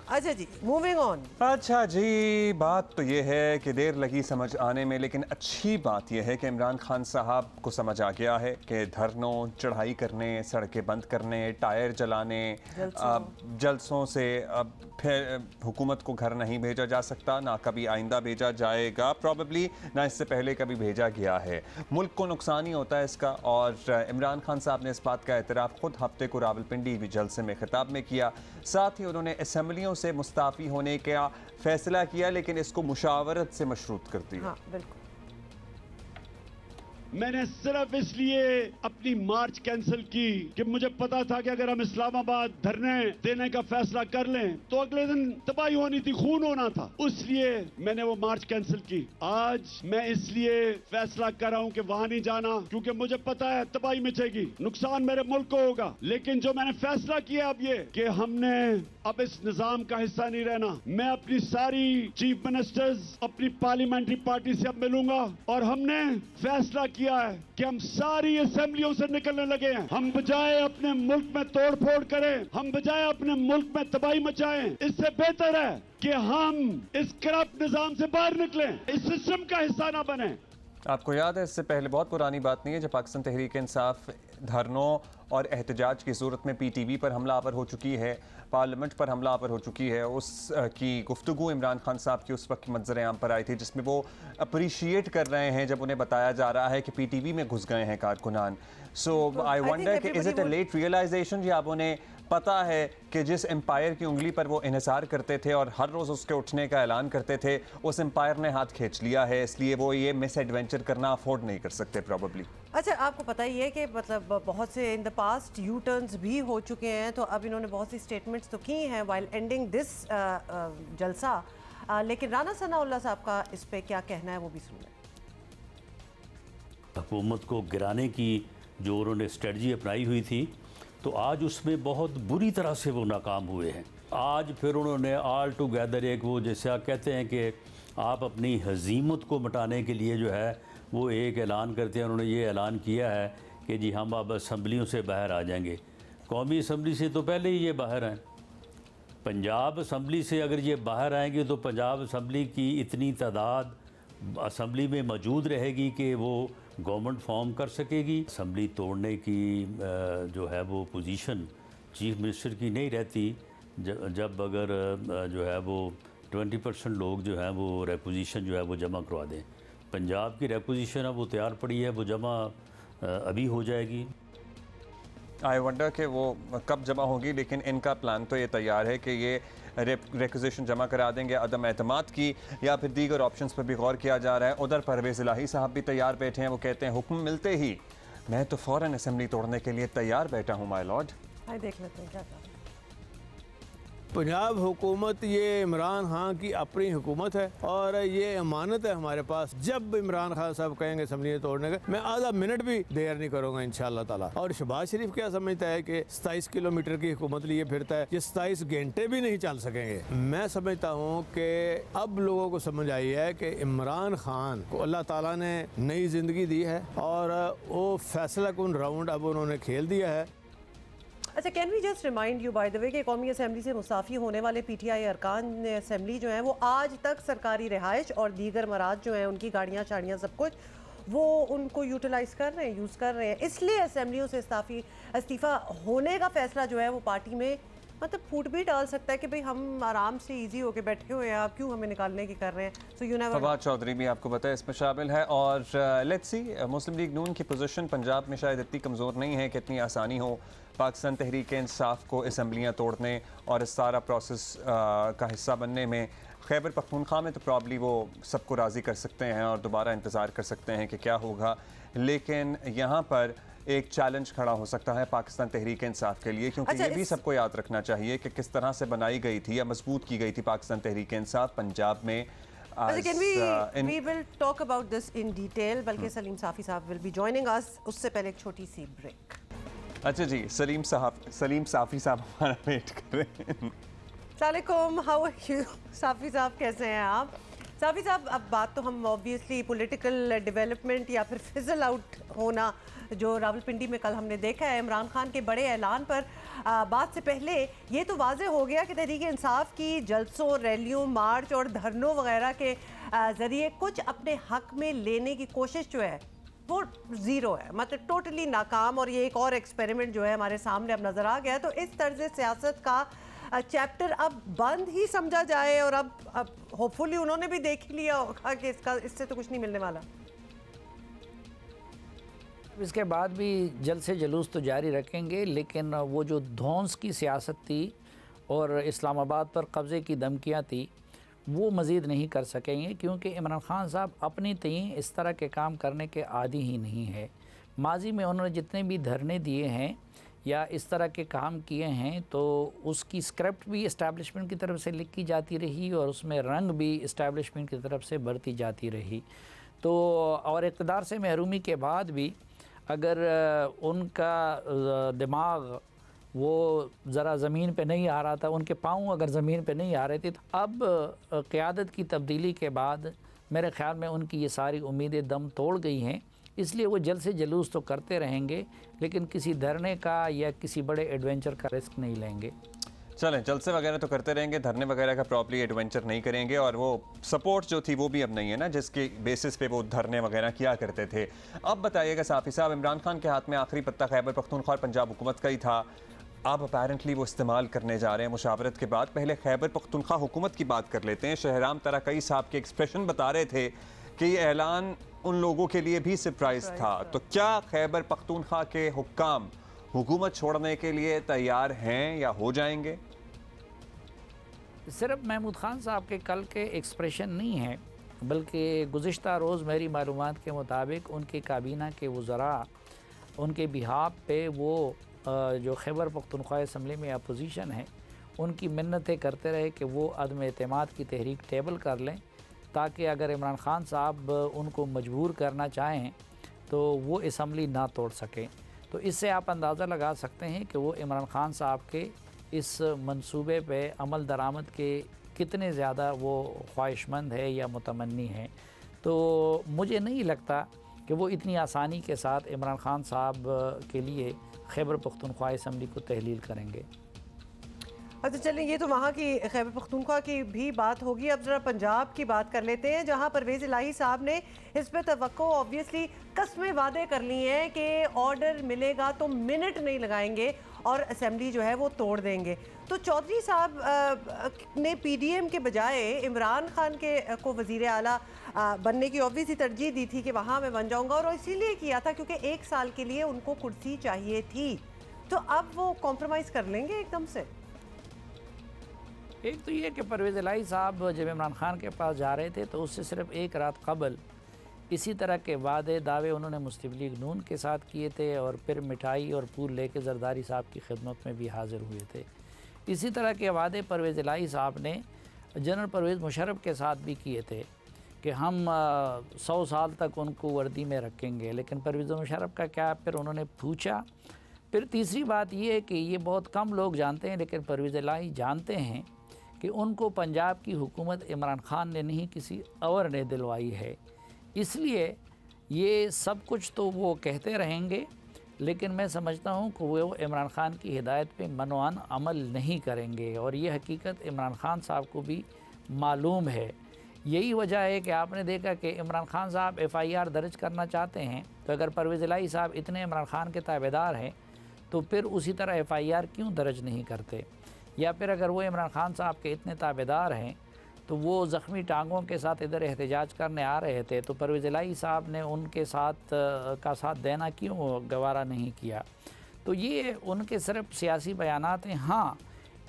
अच्छा जी, मूविंग ऑन। अच्छा जी, बात तो ये है कि देर लगी समझ आने में, लेकिन अच्छी बात यह है कि इमरान खान साहब को समझ आ गया है कि धरनों, चढ़ाई करने, सड़कें बंद करने, टायर जलाने, जलसों से अब फिर हुकूमत को घर नहीं भेजा जा सकता, ना कभी आइंदा भेजा जाएगा प्रॉबेबली, ना इससे पहले कभी भेजा गया है। मुल्क को नुकसान ही होता है इसका, और इमरान खान साहब ने इस बात का एतराफ़ खुद हफ्ते को रावलपिंडी जलसे में खिताब में किया। साथ ही उन्होंने असम्बलियों से मुस्ताफ़ी होने का फैसला किया, लेकिन इसको मुशावरत से मशरूत कर दिया। हाँ, बिल्कुल। मैंने सिर्फ इसलिए अपनी मार्च कैंसिल की कि मुझे पता था कि अगर हम इस्लामाबाद धरने देने का फैसला कर लें तो अगले दिन तबाही होनी थी, खून होना था, इसलिए मैंने वो मार्च कैंसिल की। आज मैं इसलिए फैसला कर रहा हूं कि वहां नहीं जाना, क्योंकि मुझे पता है तबाही मचेगी, नुकसान मेरे मुल्क को होगा। लेकिन जो मैंने फैसला किया अब ये कि हमने अब इस निजाम का हिस्सा नहीं रहना। मैं अपनी सारी चीफ मिनिस्टर्स, अपनी पार्लियामेंट्री पार्टी से अब मिलूंगा और हमने फैसला किया है कि हम सारी असेंबलियों से निकलने लगे हैं। हम बजाय अपने मुल्क में तोड़ फोड़ करें, हम बजाय अपने मुल्क में तबाही मचाएं, इससे बेहतर है कि हम इस करप्ट निजाम से बाहर निकलें, इस सिस्टम का हिस्सा ना बने। आपको याद है इससे पहले बहुत पुरानी बात नहीं है जब पाकिस्तान तहरीक इंसाफ धरनों और एहतजाज की सूरत में PTV पर हमलावर हो चुकी है, पार्लियामेंट पर हमलावर हो चुकी है। उस की गुफ्तगू इमरान खान साहब की उस वक्त की मंजर आम पर आई थी, जिसमें वो अप्रिशिएट कर रहे हैं जब उन्हें बताया जा रहा है कि PTV में घुस गए हैं कारकुनान। सो आई वंडर कि is it a late realization, या आप उन्हें पता है कि जिस एम्पायर की उंगली पर वो इन्हिसार करते थे और हर रोज़ उसके उठने का ऐलान करते थे, उस एम्पायर ने हाथ खींच लिया है, इसलिए वो ये मिस एडवेंचर करना अफोर्ड नहीं कर सकते प्रॉबेबली। अच्छा, आपको पता ही है कि मतलब बहुत से in the past you turns भी हो चुके हैं, तो अब इन्होंने बहुत सी स्टेटमेंट्स तो की हैं वाइल एंडिंग दिस जलसा, लेकिन राना सनाउल्लाह साहब का इस पे क्या कहना है वो भी सुन लें। हुकूमत को गिराने की जो उन्होंने स्ट्रेटजी अपनाई हुई थी, तो आज उसमें बहुत बुरी तरह से वो नाकाम हुए हैं। आज फिर उन्होंने ऑल टुगेदर एक वो जैसे आप कहते हैं कि आप अपनी हजीमत को मिटाने के लिए जो है वो एक ऐलान करते हैं। उन्होंने ये ऐलान किया है कि जी हम अब असम्बलियों से बाहर आ जाएंगे। कौमी असम्बली से तो पहले ही ये बाहर हैं। पंजाब असम्बली से अगर ये बाहर आएंगे तो पंजाब असम्बली की इतनी तादाद असम्बली में मौजूद रहेगी कि वो गवर्नमेंट फॉर्म कर सकेगी। असम्बली तोड़ने की जो है वो पोजीशन चीफ मिनिस्टर की नहीं रहती जब अगर जो है वो 20% लोग जो है वो रेपोजिशन जो है वो जमा करवा दें। पंजाब की रेपोजिशन अब वो तैयार पड़ी है, वो जमा अभी हो जाएगी। आई वंडर कि वो कब जमा होगी, लेकिन इनका प्लान तो ये तैयार है कि ये रिक्विजिशन जमा करा देंगे अदम एतमाद की, या फिर दीगर ऑप्शंस पर भी गौर किया जा रहा है। उधर परवेज़ इलाही साहब भी तैयार बैठे हैं, वो कहते हैं हुक्म मिलते ही मैं तो फ़ौरन असेंबली तोड़ने के लिए तैयार बैठा हूँ माय लॉर्ड। देख लेते हैं क्या पंजाब हुकूमत ये इमरान खान की अपनी हुकूमत है और ये अमानत है हमारे पास। जब इमरान खान साहब कहेंगे असम्बली तोड़ने का, मैं आधा मिनट भी देर नहीं करूंगा इंशाअल्लाह ताला। और शहबाज शरीफ क्या समझता है कि 27 किलोमीटर की हुकूमत लिए फिरता है, ये 27 घंटे भी नहीं चल सकेंगे। मैं समझता हूँ कि अब लोगों को समझ आई है कि इमरान खान को अल्लाह ताला ने नई जिंदगी दी है और वो फैसला कुन राउंड अब उन्होंने खेल दिया है। अच्छा, can we just remind you by the way कि कौमी असम्बली से मुस्ताफ़ी होने वाले PTI अरकान असम्बली जो हैं वो आज तक सरकारी रिहाइश और दीगर मराज जो हैं उनकी गाड़ियाँ शाड़ियाँ सब कुछ वो उनको यूटिलाइज़ कर रहे हैं, यूज़ कर रहे हैं। इसलिए असम्बलियों से इस्तीफ़ा होने का फ़ैसला जो है वो पार्टी में मतलब फूट भी डाल सकता है कि भाई हम आराम से इजी होके बैठे हुए हैं, आप क्यों हमें निकालने की कर रहे हैं। So you never. Fawad Chaudhry भी आपको पता है इसमें शामिल है। और लेट्स सी मुस्लिम लीग नून की पोजीशन पंजाब में शायद इतनी कमज़ोर नहीं है कि इतनी आसानी हो पाकिस्तान तहरीक इंसाफ को असम्बलियाँ तोड़ने और इस सारा प्रोसेस का हिस्सा बनने में। खैबर पख्तूनख्वा में तो प्रॉब्ली वो सबको राज़ी कर सकते हैं और दोबारा इंतज़ार कर सकते हैं कि क्या होगा, लेकिन यहाँ पर एक चैलेंज खड़ा हो सकता है पाकिस्तान तहरीक इंसाफ के लिए, क्योंकि ये भी सबको याद रखना चाहिए कि किस तरह से बनाई गई थी या मजबूत की गई थी पाकिस्तान तहरीक इंसाफ पंजाब में। We will talk about this in detail, बल्कि सलीम साफ़ी साहब will be joining us। उससे पहले एक छोटी सी ब्रेक। अच्छा जी, सलीम साफ़ी साहब हमारा वेट कर रहे हैं। अस्सलामुअलैकुम, हाउ आर यू? साफ़ी साहब कैसे हैं आप? साफ़ी साहब, अब बात तो हम ऑब्वियसली पॉलिटिकल डेवलपमेंट या फिर फिजल आउट होना जो रावलपिंडी में कल हमने देखा है इमरान खान के बड़े ऐलान पर, बात से पहले ये तो वाज़े हो गया कि तहरीक इंसाफ की जलसों, रैलियों, मार्च और धरनों वगैरह के ज़रिए कुछ अपने हक में लेने की कोशिश जो है वो ज़ीरो है, मतलब टोटली नाकाम। और ये एक और एक्सपेरिमेंट जो है हमारे सामने अब नज़र आ गया। तो इस तर्ज सियासत का चैप्टर अब बंद ही समझा जाए और अब होपफुली उन्होंने भी देख लिया होगा कि इससे तो कुछ नहीं मिलने वाला। इसके बाद भी जल्द से जुलूस तो जारी रखेंगे, लेकिन वो जो ध्वंस की सियासत थी और इस्लामाबाद पर कब्ज़े की धमकियाँ थी वो मज़ीद नहीं कर सकेंगे, क्योंकि इमरान खान साहब अपनी तय इस तरह के काम करने के आदी ही नहीं है। माजी में उन्होंने जितने भी धरने दिए हैं या इस तरह के काम किए हैं तो उसकी स्क्रिप्ट भी इस्टेब्लिशमेंट की तरफ से लिखी जाती रही और उसमें रंग भी इस्टेब्लिशमेंट की तरफ से भरती जाती रही। तो और इक़्तिदार से महरूमी के बाद भी अगर उनका दिमाग वो ज़रा ज़मीन पे नहीं आ रहा था, उनके पाँव अगर ज़मीन पे नहीं आ रहे थे, तो अब क़यादत की तब्दीली के बाद मेरे ख़्याल में उनकी ये सारी उम्मीदें दम तोड़ गई हैं। इसलिए वो जल्द से जुलूस तो करते रहेंगे, लेकिन किसी धरने का या किसी बड़े एडवेंचर का रिस्क नहीं लेंगे। चलें, जलसे वगैरह तो करते रहेंगे, धरने वगैरह का प्रॉपर्ली एडवेंचर नहीं करेंगे। और वो सपोर्ट जो थी वो भी अब नहीं है ना, जिसके बेसिस पे वो धरने वगैरह किया करते थे। अब बताइएगा साफ़ी साहब, इमरान खान के हाथ में आखिरी पत्ता खैबर पख्तूनख्वा और पंजाब हुकूमत का ही था। अब अपेरेंटली वो इस्तेमाल करने जा रहे हैं मुशावरत के बाद। पहले खैबर पख्तूनख्वा हुकूमत की बात कर लेते हैं। शहराम तराकई साहब के एक्सप्रेशन बता रहे थे कि ये ऐलान उन लोगों के लिए भी सरप्राइज था। तो क्या खैबर पख्तूनख्वा के हुक्काम हुकूमत छोड़ने के लिए तैयार हैं या हो जाएंगे? सिर्फ महमूद खान साहब के कल के एक्सप्रेशन नहीं है, बल्कि गुज़िश्ता रोज़ मेरी मालूमात के मुताबिक उनके काबीना के वज़रा उनके बिहाफ पे वो जो खैबर पख्तूनख्वा असम्बली में अपोजिशन है उनकी मिन्नतें करते रहे कि वो अदम एतमाद की तहरीक टेबल कर लें, ताकि अगर इमरान खान साहब उनको मजबूर करना चाहें तो वो असम्बली ना तोड़ सकें। तो इससे आप अंदाज़ा लगा सकते हैं कि वो इमरान खान साहब के इस मंसूबे पे अमल दरामद के कितने ज़्यादा वो ख्वाहिशमंद है या मुतमन्नी है। तो मुझे नहीं लगता कि वो इतनी आसानी के साथ इमरान खान साहब के लिए खैबर पख्तूनख्वा असम्बली को तहलील करेंगे। अच्छा चलें, ये तो वहाँ की खैबर पख्तूनख्वा की भी बात होगी। अब ज़रा पंजाब की बात कर लेते हैं, जहाँ परवेज़ इलाही साहब ने इस पर तवक्को ऑब्वियसली कस्में वादे कर ली हैं कि ऑर्डर मिलेगा तो मिनट नहीं लगाएंगे और असम्बली जो है वो तोड़ देंगे। तो चौधरी साहब ने पीडीएम के बजाय इमरान खान के को वज़ीर आला बनने की ऑब्वियसली तरजीह दी थी कि वहाँ मैं बन जाऊँगा, और इसीलिए किया था क्योंकि 1 साल के लिए उनको कुर्सी चाहिए थी। तो अब वो कॉम्प्रोमाइज़ कर लेंगे एकदम से? एक तो ये कि परवेज़ इलाही साहब जब इमरान खान के पास जा रहे थे तो उससे सिर्फ 1 रात कबल इसी तरह के वादे दावे उन्होंने मुस्लिम लीग नून के साथ किए थे और फिर मिठाई और फूल लेके जरदारी साहब की खिदमत में भी हाज़िर हुए थे। इसी तरह के वादे परवेज़ इलाही साहब ने जनरल परवेज़ मुशर्रफ के साथ भी किए थे कि हम 100 साल तक उनको वर्दी में रखेंगे, लेकिन परवेज़ मुशर्रफ का क्या फिर उन्होंने पूछा। फिर तीसरी बात ये है कि ये बहुत कम लोग जानते हैं, लेकिन परवेज़ इलाही जानते हैं कि उनको पंजाब की हुकूमत इमरान खान ने नहीं किसी और ने दिलवाई है। इसलिए ये सब कुछ तो वो कहते रहेंगे, लेकिन मैं समझता हूँ कि वो इमरान खान की हिदायत पे मनवान अमल नहीं करेंगे, और ये हकीकत इमरान खान साहब को भी मालूम है। यही वजह है कि आपने देखा कि इमरान खान साहब FIR दर्ज करना चाहते हैं, तो अगर परवेज़ इलाही साहब इतने इमरान खान के ताबेदार हैं तो फिर उसी तरह FIR क्यों दर्ज नहीं करते। या फिर अगर वो इमरान खान साहब के इतने ताबेदार हैं तो वो ज़ख्मी टांगों के साथ इधर एहतजाज करने आ रहे थे, तो परवेज़ इलाही साहब ने उनके साथ देना क्यों गवारा नहीं किया। तो ये उनके सिर्फ सियासी बयानात हैं। हाँ,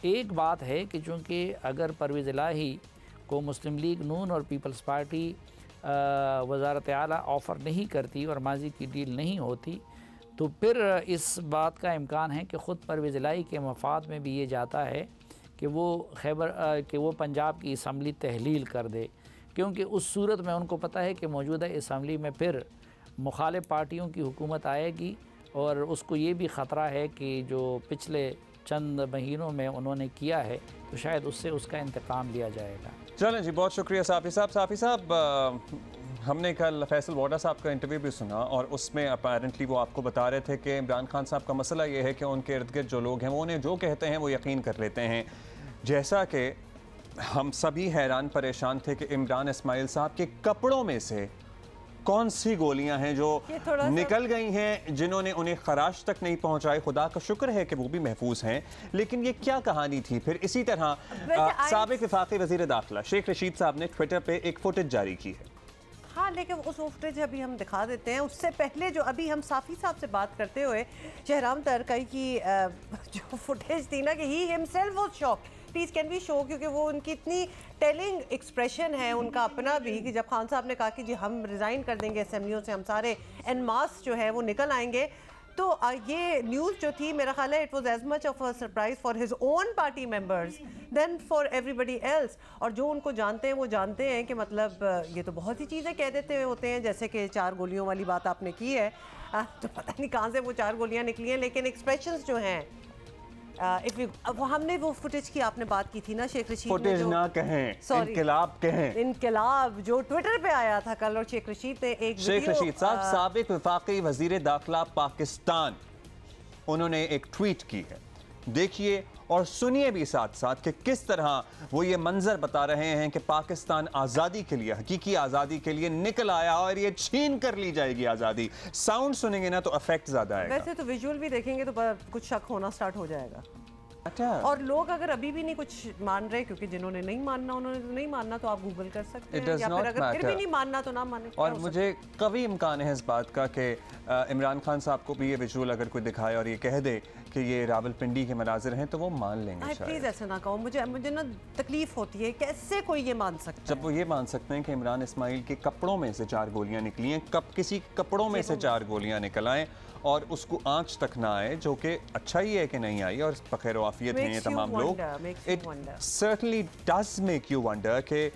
एक बात है कि चूँकि अगर परवेज़ इलाही को मुस्लिम लीग नून और पीपल्स पार्टी वज़ारत आला ऑफ़र नहीं करती और माजी की डील नहीं होती, तो फिर इस बात का इम्कान है कि ख़ुद परवेज़ इलाही के मफाद में भी ये जाता है कि वो पंजाब की असम्बली तहलील कर दे, क्योंकि उस सूरत में उनको पता है कि मौजूदा असम्बली में फिर मुखालिफ पार्टियों की हुकूमत आएगी और उसको ये भी ख़तरा है कि जो पिछले चंद महीनों में उन्होंने किया है तो शायद उससे उसका इंतकाम लिया जाएगा। चलें जी, बहुत शुक्रिया साफ़ी साहब। साफ़ी साहब, हमने कल फैसल वोडा साहब का इंटरव्यू भी सुना और उसमें अपेरेंटली वो आपको बता रहे थे कि इमरान खान साहब का मसला ये है कि उनके इर्द गिर्द जो लोग हैं वो उन्हें जो कहते हैं वो यकीन कर लेते हैं। जैसा कि हम सभी हैरान परेशान थे कि इमरान इस्माइल साहब के कपड़ों में से कौन सी गोलियां हैं जो निकल गई हैं, जिन्होंने उन्हें खराश तक नहीं पहुंचाई। खुदा का शुक्र है कि वो भी महफूज हैं, लेकिन ये क्या कहानी थी फिर। इसी तरह साबिक वफाकी वज़ीर दाखिला शेख रशीद साहब ने ट्विटर पे एक फुटेज जारी की है। हाँ, लेकिन उस फुटेज अभी हम दिखा देते हैं। उससे पहले जो अभी हम साफ़ी साहब से बात करते हुए शहराम तरकई की जो फुटेज थी ना कि he himself was shocked, please can we show, क्योंकि वो उनकी इतनी टेलिंग एक्सप्रेशन है उनका अपना भी कि जब खान साहब ने कहा कि जी हम रिज़ाइन कर देंगे असेंबलियों से, हम सारे एन मास जो है वो निकल आएंगे, तो ये न्यूज़ जो थी मेरा ख्याल है it was as much of a surprise for his own party members then for everybody else. और जो उनको जानते हैं वो जानते हैं कि मतलब ये तो बहुत ही चीज़ें कह देते होते हैं, जैसे कि 4 गोलियों वाली बात आपने की है, तो पता नहीं कहाँ से वो 4 गोलियाँ निकली हैं, लेकिन एक्सप्रेशंस जो हैं वो हमने वो फुटेज की आपने बात की थी ना शेख रशीद, फुटेज ना कहें, इनकलाब कहें, इनकलाब जो ट्विटर पे आया था कल, और शेख रशीद ने एक शेख रशीद साहब साबिक वफाकी वजीर दाखिला पाकिस्तान, उन्होंने एक ट्वीट की है। देखिए और सुनिए भी साथ साथ कि किस तरह वो ये मंजर बता रहे हैं कि पाकिस्तान आज़ादी के लिए, हकीकी आज़ादी के लिए निकल आया और ये छीन कर ली जाएगी आज़ादी। साउंड सुनेंगे ना तो इफेक्ट ज़्यादा आएगा। वैसे तो विजुअल भी देखेंगे तो कुछ शक होना स्टार्ट हो जाएगा। अच्छा, और लोग अगर अभी भी नहीं कुछ मान रहे, क्योंकि जिन्होंने नहीं मानना उन्होंने तो नहीं मानना, तो आप गूगल कर सकते हैं, या फिर अगर फिर भी नहीं मानना तो ना माने। और मुझे कभी इम्कान है इस बात का कि इमरान खान साहब को भी ये विजुअल अगर कोई दिखाए और ये कह दे कि ये रावलपिंडी के मनाजिर हैं तो वो मान लेंगे। प्लीज़ ऐसे ना कहो, मुझे ना तकलीफ होती है, कैसे कोई ये मान सकता है। जब वो ये मान सकते हैं कि इमरान इस्माइल के कपड़ों में से 4 गोलियां निकली हैं, कब किसी कपड़ों में से 4 गोलियां निकल आएँ और उसको आंच तक ना आए, जो कि अच्छा ही है कि नहीं आई और बखैर आफियत हैं ये तमाम लोग। It certainly does make you wonder कि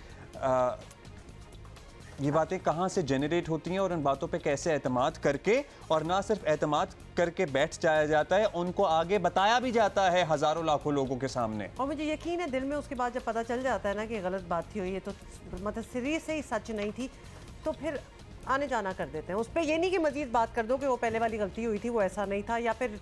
ये बातें कहाँ से जनरेट होती हैं और उन बातों पे कैसे एतमाद करके, और ना सिर्फ एतमाद करके बैठ जाया जाता है, उनको आगे बताया भी जाता है हज़ारों लाखों लोगों के सामने। और मुझे यकीन है दिल में उसके बाद जब पता चल जाता है ना कि गलत बात थी, ये तो मतलब सिरे से ही सच नहीं थी, तो फिर आने जाना कर देते हैं उस पर। ये नहीं कि मजीद बात कर दो कि वो पहले वाली गलती हुई थी, वो ऐसा नहीं था, या फिर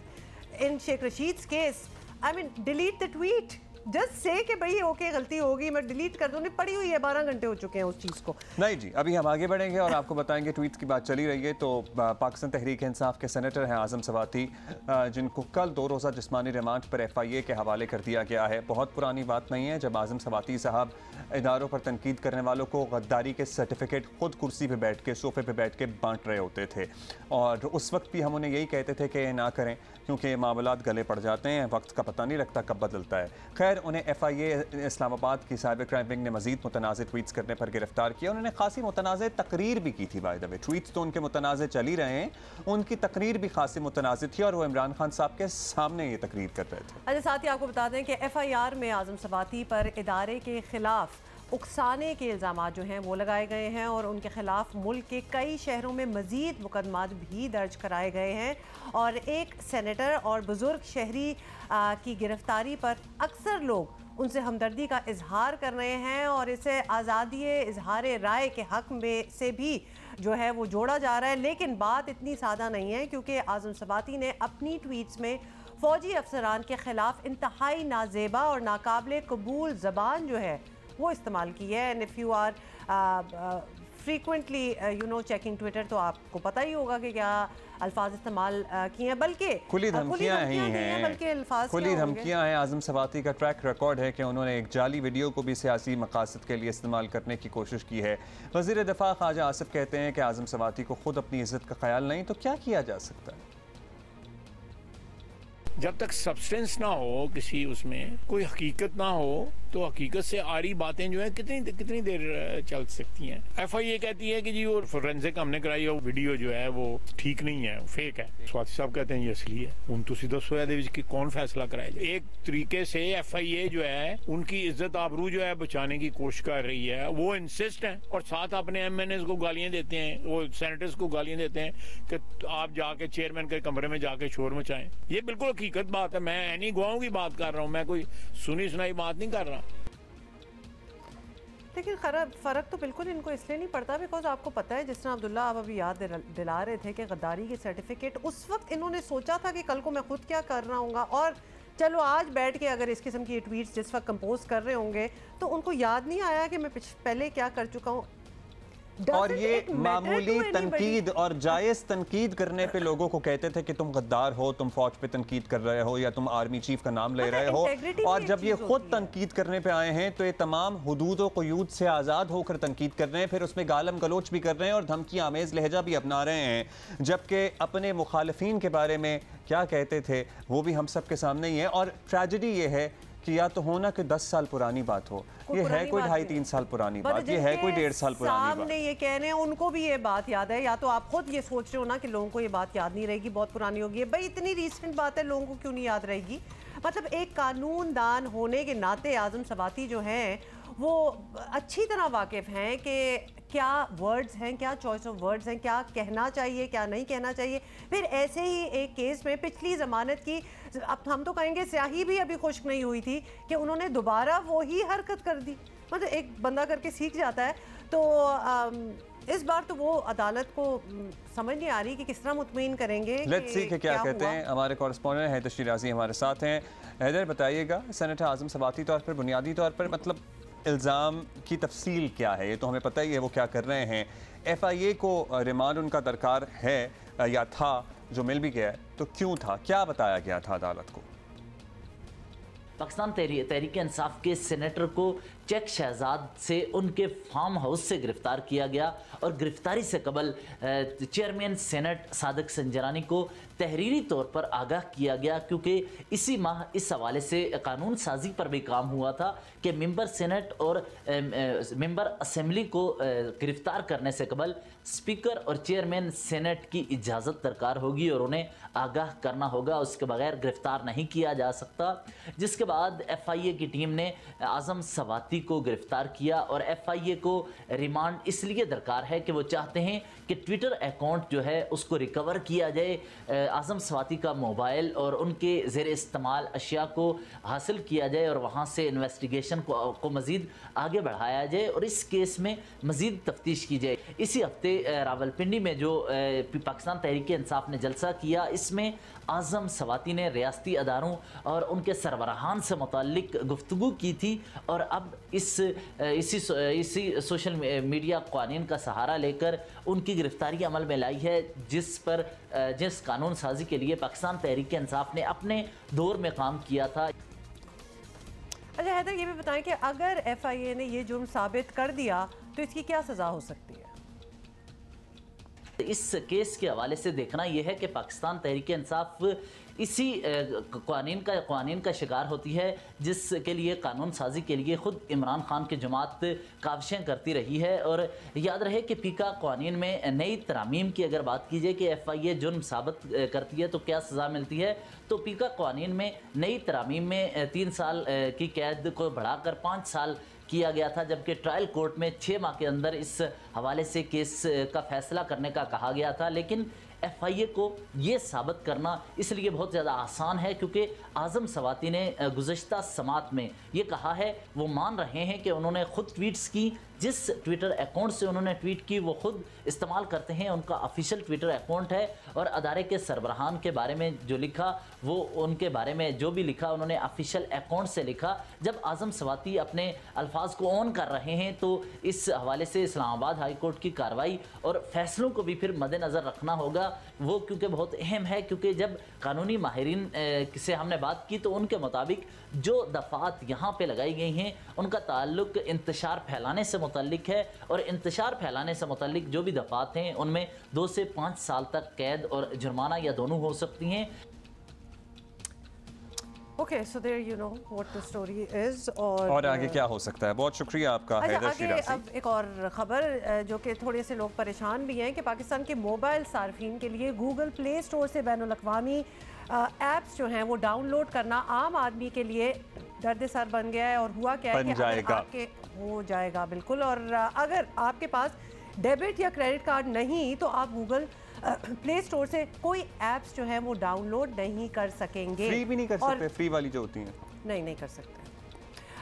in Sheikh Rashid case I mean delete the tweet, just say कि भाई ओके गलती होगी, मैं डिलीट कर दूँ, नहीं पड़ी हुई है, 12 घंटे हो चुके हैं उस चीज़ को। नहीं जी, अभी हम आगे बढ़ेंगे और आपको बताएंगे। ट्वीट की बात चली रही है तो पाकिस्तान तहरीक इंसाफ के सेनेटर हैं आज़म सवाती, जिनको कल 2 रोज़ा जिस्मानी रिमांड पर FIA के हवाले कर दिया गया है। बहुत पुरानी बात नहीं है जब आज़म सवाती साहब इदारों पर तनकीद करने वालों को गद्दारी के सर्टिफिकेट खुद कुर्सी पर बैठ के, सोफे पर बैठ के बांट रहे होते थे, और उस वक्त भी हम उन्हें यही कहते थे कि ना करें क्योंकि ये मामलात गले पड़ जाते हैं, वक्त का पता नहीं लगता कब बदलता है। खैर, उन्हें FIA इस्लामाबाद की साइबर क्राइम विंग ने मजीद मुतनाज़ ट्वीट्स करने पर गिरफ्तार किया। उन्होंने खासी मुतनाज़ तकरीर भी की थी। बाय द वे, ट्वीट्स तो उनके मुतनाज़ चल ही रहे हैं, उनकी तकरीर भी खासी मुतनाज़ थी और वो इमरान खान साहब के सामने ये तकरीर कर रहे थे। अच्छा, साथ ही आपको बता दें कि FIR में आज़म सवाती पर इदारे के खिलाफ उकसाने के इल्ज़ाम जो हैं वो लगाए गए हैं और उनके खिलाफ मुल्क के कई शहरों में मज़ीद मुकदमात भी दर्ज कराए गए हैं। और एक सेनेटर और बुज़ुर्ग शहरी की गिरफ्तारी पर अक्सर लोग उनसे हमदर्दी का इजहार कर रहे हैं और इसे आज़ादी इजहार राय के हक़ में से भी जो है वो जोड़ा जा रहा है। लेकिन बात इतनी सादा नहीं है, क्योंकि आज़म सवाती ने अपनी ट्वीट्स में फ़ौजी अफसरान के ख़िलाफ़ इंतहाई नाजेबा और नाकाबिले कबूल ज़बान जो है वो इस्तेमाल की है। And if you are frequently checking Twitter, तो आपको पता ही होगा कि क्या अल्फाज इस्तेमाल किए हैं, बल्कि खुली धमकियां ही हैं, बल्कि अल्फाज खुली धमकियां हैं। आज़म सवाती का ट्रैक रिकॉर्ड है कि उन्होंने एक जाली वीडियो को भी सियासी मकासद के लिए इस्तेमाल करने की कोशिश की है। वज़ीर दिफा ख्वाजा आसिफ कहते हैं कि आज़म सवाती को खुद अपनी इज्जत का ख्याल नहीं, तो क्या किया जा सकता है? जब तक सब्सटेंस ना हो, किसी उसमें कोई हकीकत ना हो, तो हकीकत से आ रही बातें जो है कितनी देर चल सकती हैं। FIA कहती है कि जी वो फोरेंसिक हमने कराई है, वीडियो जो है वो ठीक नहीं है, फेक है। स्वाति साहब कहते हैं ये असली है। उन तुसी दसो कि कौन फैसला कराया जाए। एक तरीके से FIA जो है उनकी इज्जत आबरू जो है बचाने की कोशिश कर रही है। वो इंसिस्ट है और साथ अपने MNAs को गालियां देते हैं, वो सेनेटर्स को गालियां देते हैं कि आप जाके चेयरमैन के कमरे में जाके शोर मचाएं। ये बिल्कुल हकीकत बात है। मैं एनी गवाहों की बात कर रहा हूँ, मैं कोई सुनी सुनाई बात नहीं कर रहा। लेकिन फ़र्क तो बिल्कुल इनको इसलिए नहीं पड़ता बिकॉज आपको पता है, जिस तरह अब्दुल्ला आप अभी याद दिला रहे थे कि गद्दारी की सर्टिफिकेट, उस वक्त इन्होंने सोचा था कि कल को मैं खुद क्या कर रहा हूँ, और चलो आज बैठ के अगर इस किस्म की ट्वीट्स जिस वक्त कंपोज कर रहे होंगे तो उनको याद नहीं आया कि मैं पहले क्या कर चुका हूँ। और ये मामूली तनकीद और जायज़ तनकीद करने पे लोगों को कहते थे कि तुम गद्दार हो, तुम फौज पे तनकीद कर रहे हो, या तुम आर्मी चीफ का नाम ले रहे हो, और जब ये खुद तनकीद करने पे आए हैं तो ये तमाम हुदूद और क़ुयूद से आज़ाद होकर तनकीद कर रहे हैं, फिर उसमें गालम गलोच भी कर रहे हैं और धमकी आमेज़ लहजा भी अपना रहे हैं, जबकि अपने मुखालिफिन के बारे में क्या कहते थे वो भी हम सब के सामने ही है। और ट्रेजेडी ये है कि या तो होना कि 10 साल पुरानी बात हो, ये है कोई 2.5-3 साल पुरानी बात, ये है कोई 1.5 साल पुरानी बात। ये कह रहे हैं उनको भी ये बात याद है, या तो आप खुद ये सोच रहे हो ना कि लोगों को ये बात याद नहीं रहेगी, बहुत पुरानी होगी। भाई इतनी रीसेंट बात है, लोगों को क्यों नहीं याद रहेगी? मतलब एक कानून दान होने के नाते आज़म सवाती जो हैं वो अच्छी तरह वाकिफ़ हैं कि क्या वर्ड्स हैं, क्या चॉइस ऑफ वर्ड्स हैं, क्या कहना चाहिए, क्या नहीं कहना चाहिए। फिर ऐसे ही एक केस में पिछली ज़मानत की, अब हम तो कहेंगे स्याही भी अभी खुश्क नहीं हुई थी कि उन्होंने दोबारा वही हरकत कर दी। मतलब एक बंदा करके सीख जाता है। तो इस बार तो वो अदालत को समझ नहीं आ रही कि किस तरह मुतमईन करेंगे। लेट्स सी कि क्या कहते हैं। हमारे कॉरेस्पॉन्डेंट हैदर शिराजी हमारे साथ हैं। हैदर बताइएगा, सेनेटर आज़म सवाती तौर पर, बुनियादी तौर पर मतलब इल्ज़ाम की तफसील क्या है? ये तो हमें पता ही है वो क्या कर रहे हैं। FIA को रिमांड उनका दरकार है या था, जो मिल भी गया है, तो क्यों था, क्या बताया गया था अदालत को? पाकिस्तान तहरीक इंसाफ के सेनेटर को चेक शहजाद से उनके फार्म हाउस से गिरफ्तार किया गया और गिरफ्तारी से कबल चेयरमैन सेनेट सादिक संजरानी को तहरीरी तौर पर आगाह किया गया, क्योंकि इसी माह इस हवाले से कानून साजी पर भी काम हुआ था कि मेंबर सेनेट और मेंबर असेंबली को गिरफ्तार करने से कबल स्पीकर और चेयरमैन सेनेट की इजाज़त दरकार होगी और उन्हें आगाह करना होगा, उसके बगैर गिरफ्तार नहीं किया जा सकता। जिसके बाद FIA की टीम ने आज़म सवाती को गिरफ्तार किया और FIA को रिमांड इसलिए दरकार है कि वो चाहते हैं कि ट्विटर अकाउंट जो है उसको रिकवर किया जाए, आज़म सवाती का मोबाइल और उनके ज़ेर इस्तेमाल अशिया को हासिल किया जाए और वहाँ से इन्वेस्टिगेशन को मज़ीद आगे बढ़ाया जाए और इस केस में मज़ीद तफ्तीश की जाए। इसी हफ्ते रावलपिंडी में जो पाकिस्तान तहरीक इंसाफ ने जलसा किया, इसमें आज़म सवाती ने रियासती अदारों और उनके सरबराहान से मुताल्लिक गुफ्तगू की थी और अब इसी सोशल मीडिया कानून का सहारा लेकर उनकी गिरफ्तारी अमल में लाई है, जिस कानून साजी के लिए पाकिस्तान तहरीक इंसाफ ने अपने दौर में काम किया था। अच्छा हैदर, ये भी बताएं कि अगर FIA ने ये जुर्म साबित कर दिया तो इसकी क्या सज़ा हो सकती है? इस केस के हवाले से देखना यह है कि पाकिस्तान तहरीक इंसाफ इसी कानून का शिकार होती है जिसके लिए कानून साजी के लिए ख़ुद इमरान खान की जमात काविशें करती रही है। और याद रहे कि पीका कानून में नई तरामीम की अगर बात की जाए कि FIA जुर्म साबित करती है तो क्या सज़ा मिलती है, तो पीका कानून में नई तरामीम में 3 साल की कैद को बढ़ाकर 5 साल किया गया था, जबकि ट्रायल कोर्ट में 6 माह के अंदर इस हवाले से केस का फैसला करने का कहा गया था। लेकिन FIA को ये साबित करना इसलिए बहुत ज़्यादा आसान है क्योंकि आज़म सवाती ने गुज़श्ता समात में ये कहा है, वो मान रहे हैं कि उन्होंने ख़ुद ट्वीट्स की जिस ट्विटर अकाउंट से उन्होंने ट्वीट की वो खुद इस्तेमाल करते हैं, उनका ऑफिशियल ट्विटर अकाउंट है। और अदारे के सरबराहान के बारे में जो लिखा वो उनके बारे में जो भी लिखा उन्होंने ऑफिशियल अकाउंट से लिखा। जब आज़म स्वाति अपने अल्फाज को ऑन कर रहे हैं तो इस हवाले से इस्लामाबाद हाई कोर्ट की कार्रवाई और फैसलों को भी फिर मद्देनज़र रखना होगा, वो क्योंकि बहुत अहम है। क्योंकि जब कानूनी माहिरीन से हमने बात की तो उनके मुताबिक जो दफ़ात यहाँ पे लगाई गई हैं उनका ताल्लुक इंतशार फैलाने से मुतल्लिक है, और इंतशार फैलाने से मुतल्लिक जो भी दफ़ात हैं उनमें 2 से 5 साल तक कैद और जुर्माना या दोनों हो सकती हैं। Okay, so there you know what the story is। और आगे क्या हो सकता है। बहुत शुक्रिया आपका हैदर शिराज़ी। अब एक और ख़बर जो कि थोड़े से लोग परेशान भी हैं कि पाकिस्तान के मोबाइल सार्फिन के लिए गूगल प्ले स्टोर से बैनुल-अक़वामी ऐप्स जो हैं वो डाउनलोड करना आम आदमी के लिए दर्द-ए-सर बन गया है। और हुआ क्या है कि अगर आपके हो जाएगा बिल्कुल, और अगर आपके पास डेबिट या क्रेडिट कार्ड नहीं तो आप गूगल प्ले स्टोर से कोई ऐप्स जो है वो डाउनलोड नहीं कर सकेंगे। फ्री भी नहीं कर सकते, फ्री वाली जो होती हैं नहीं कर सकते।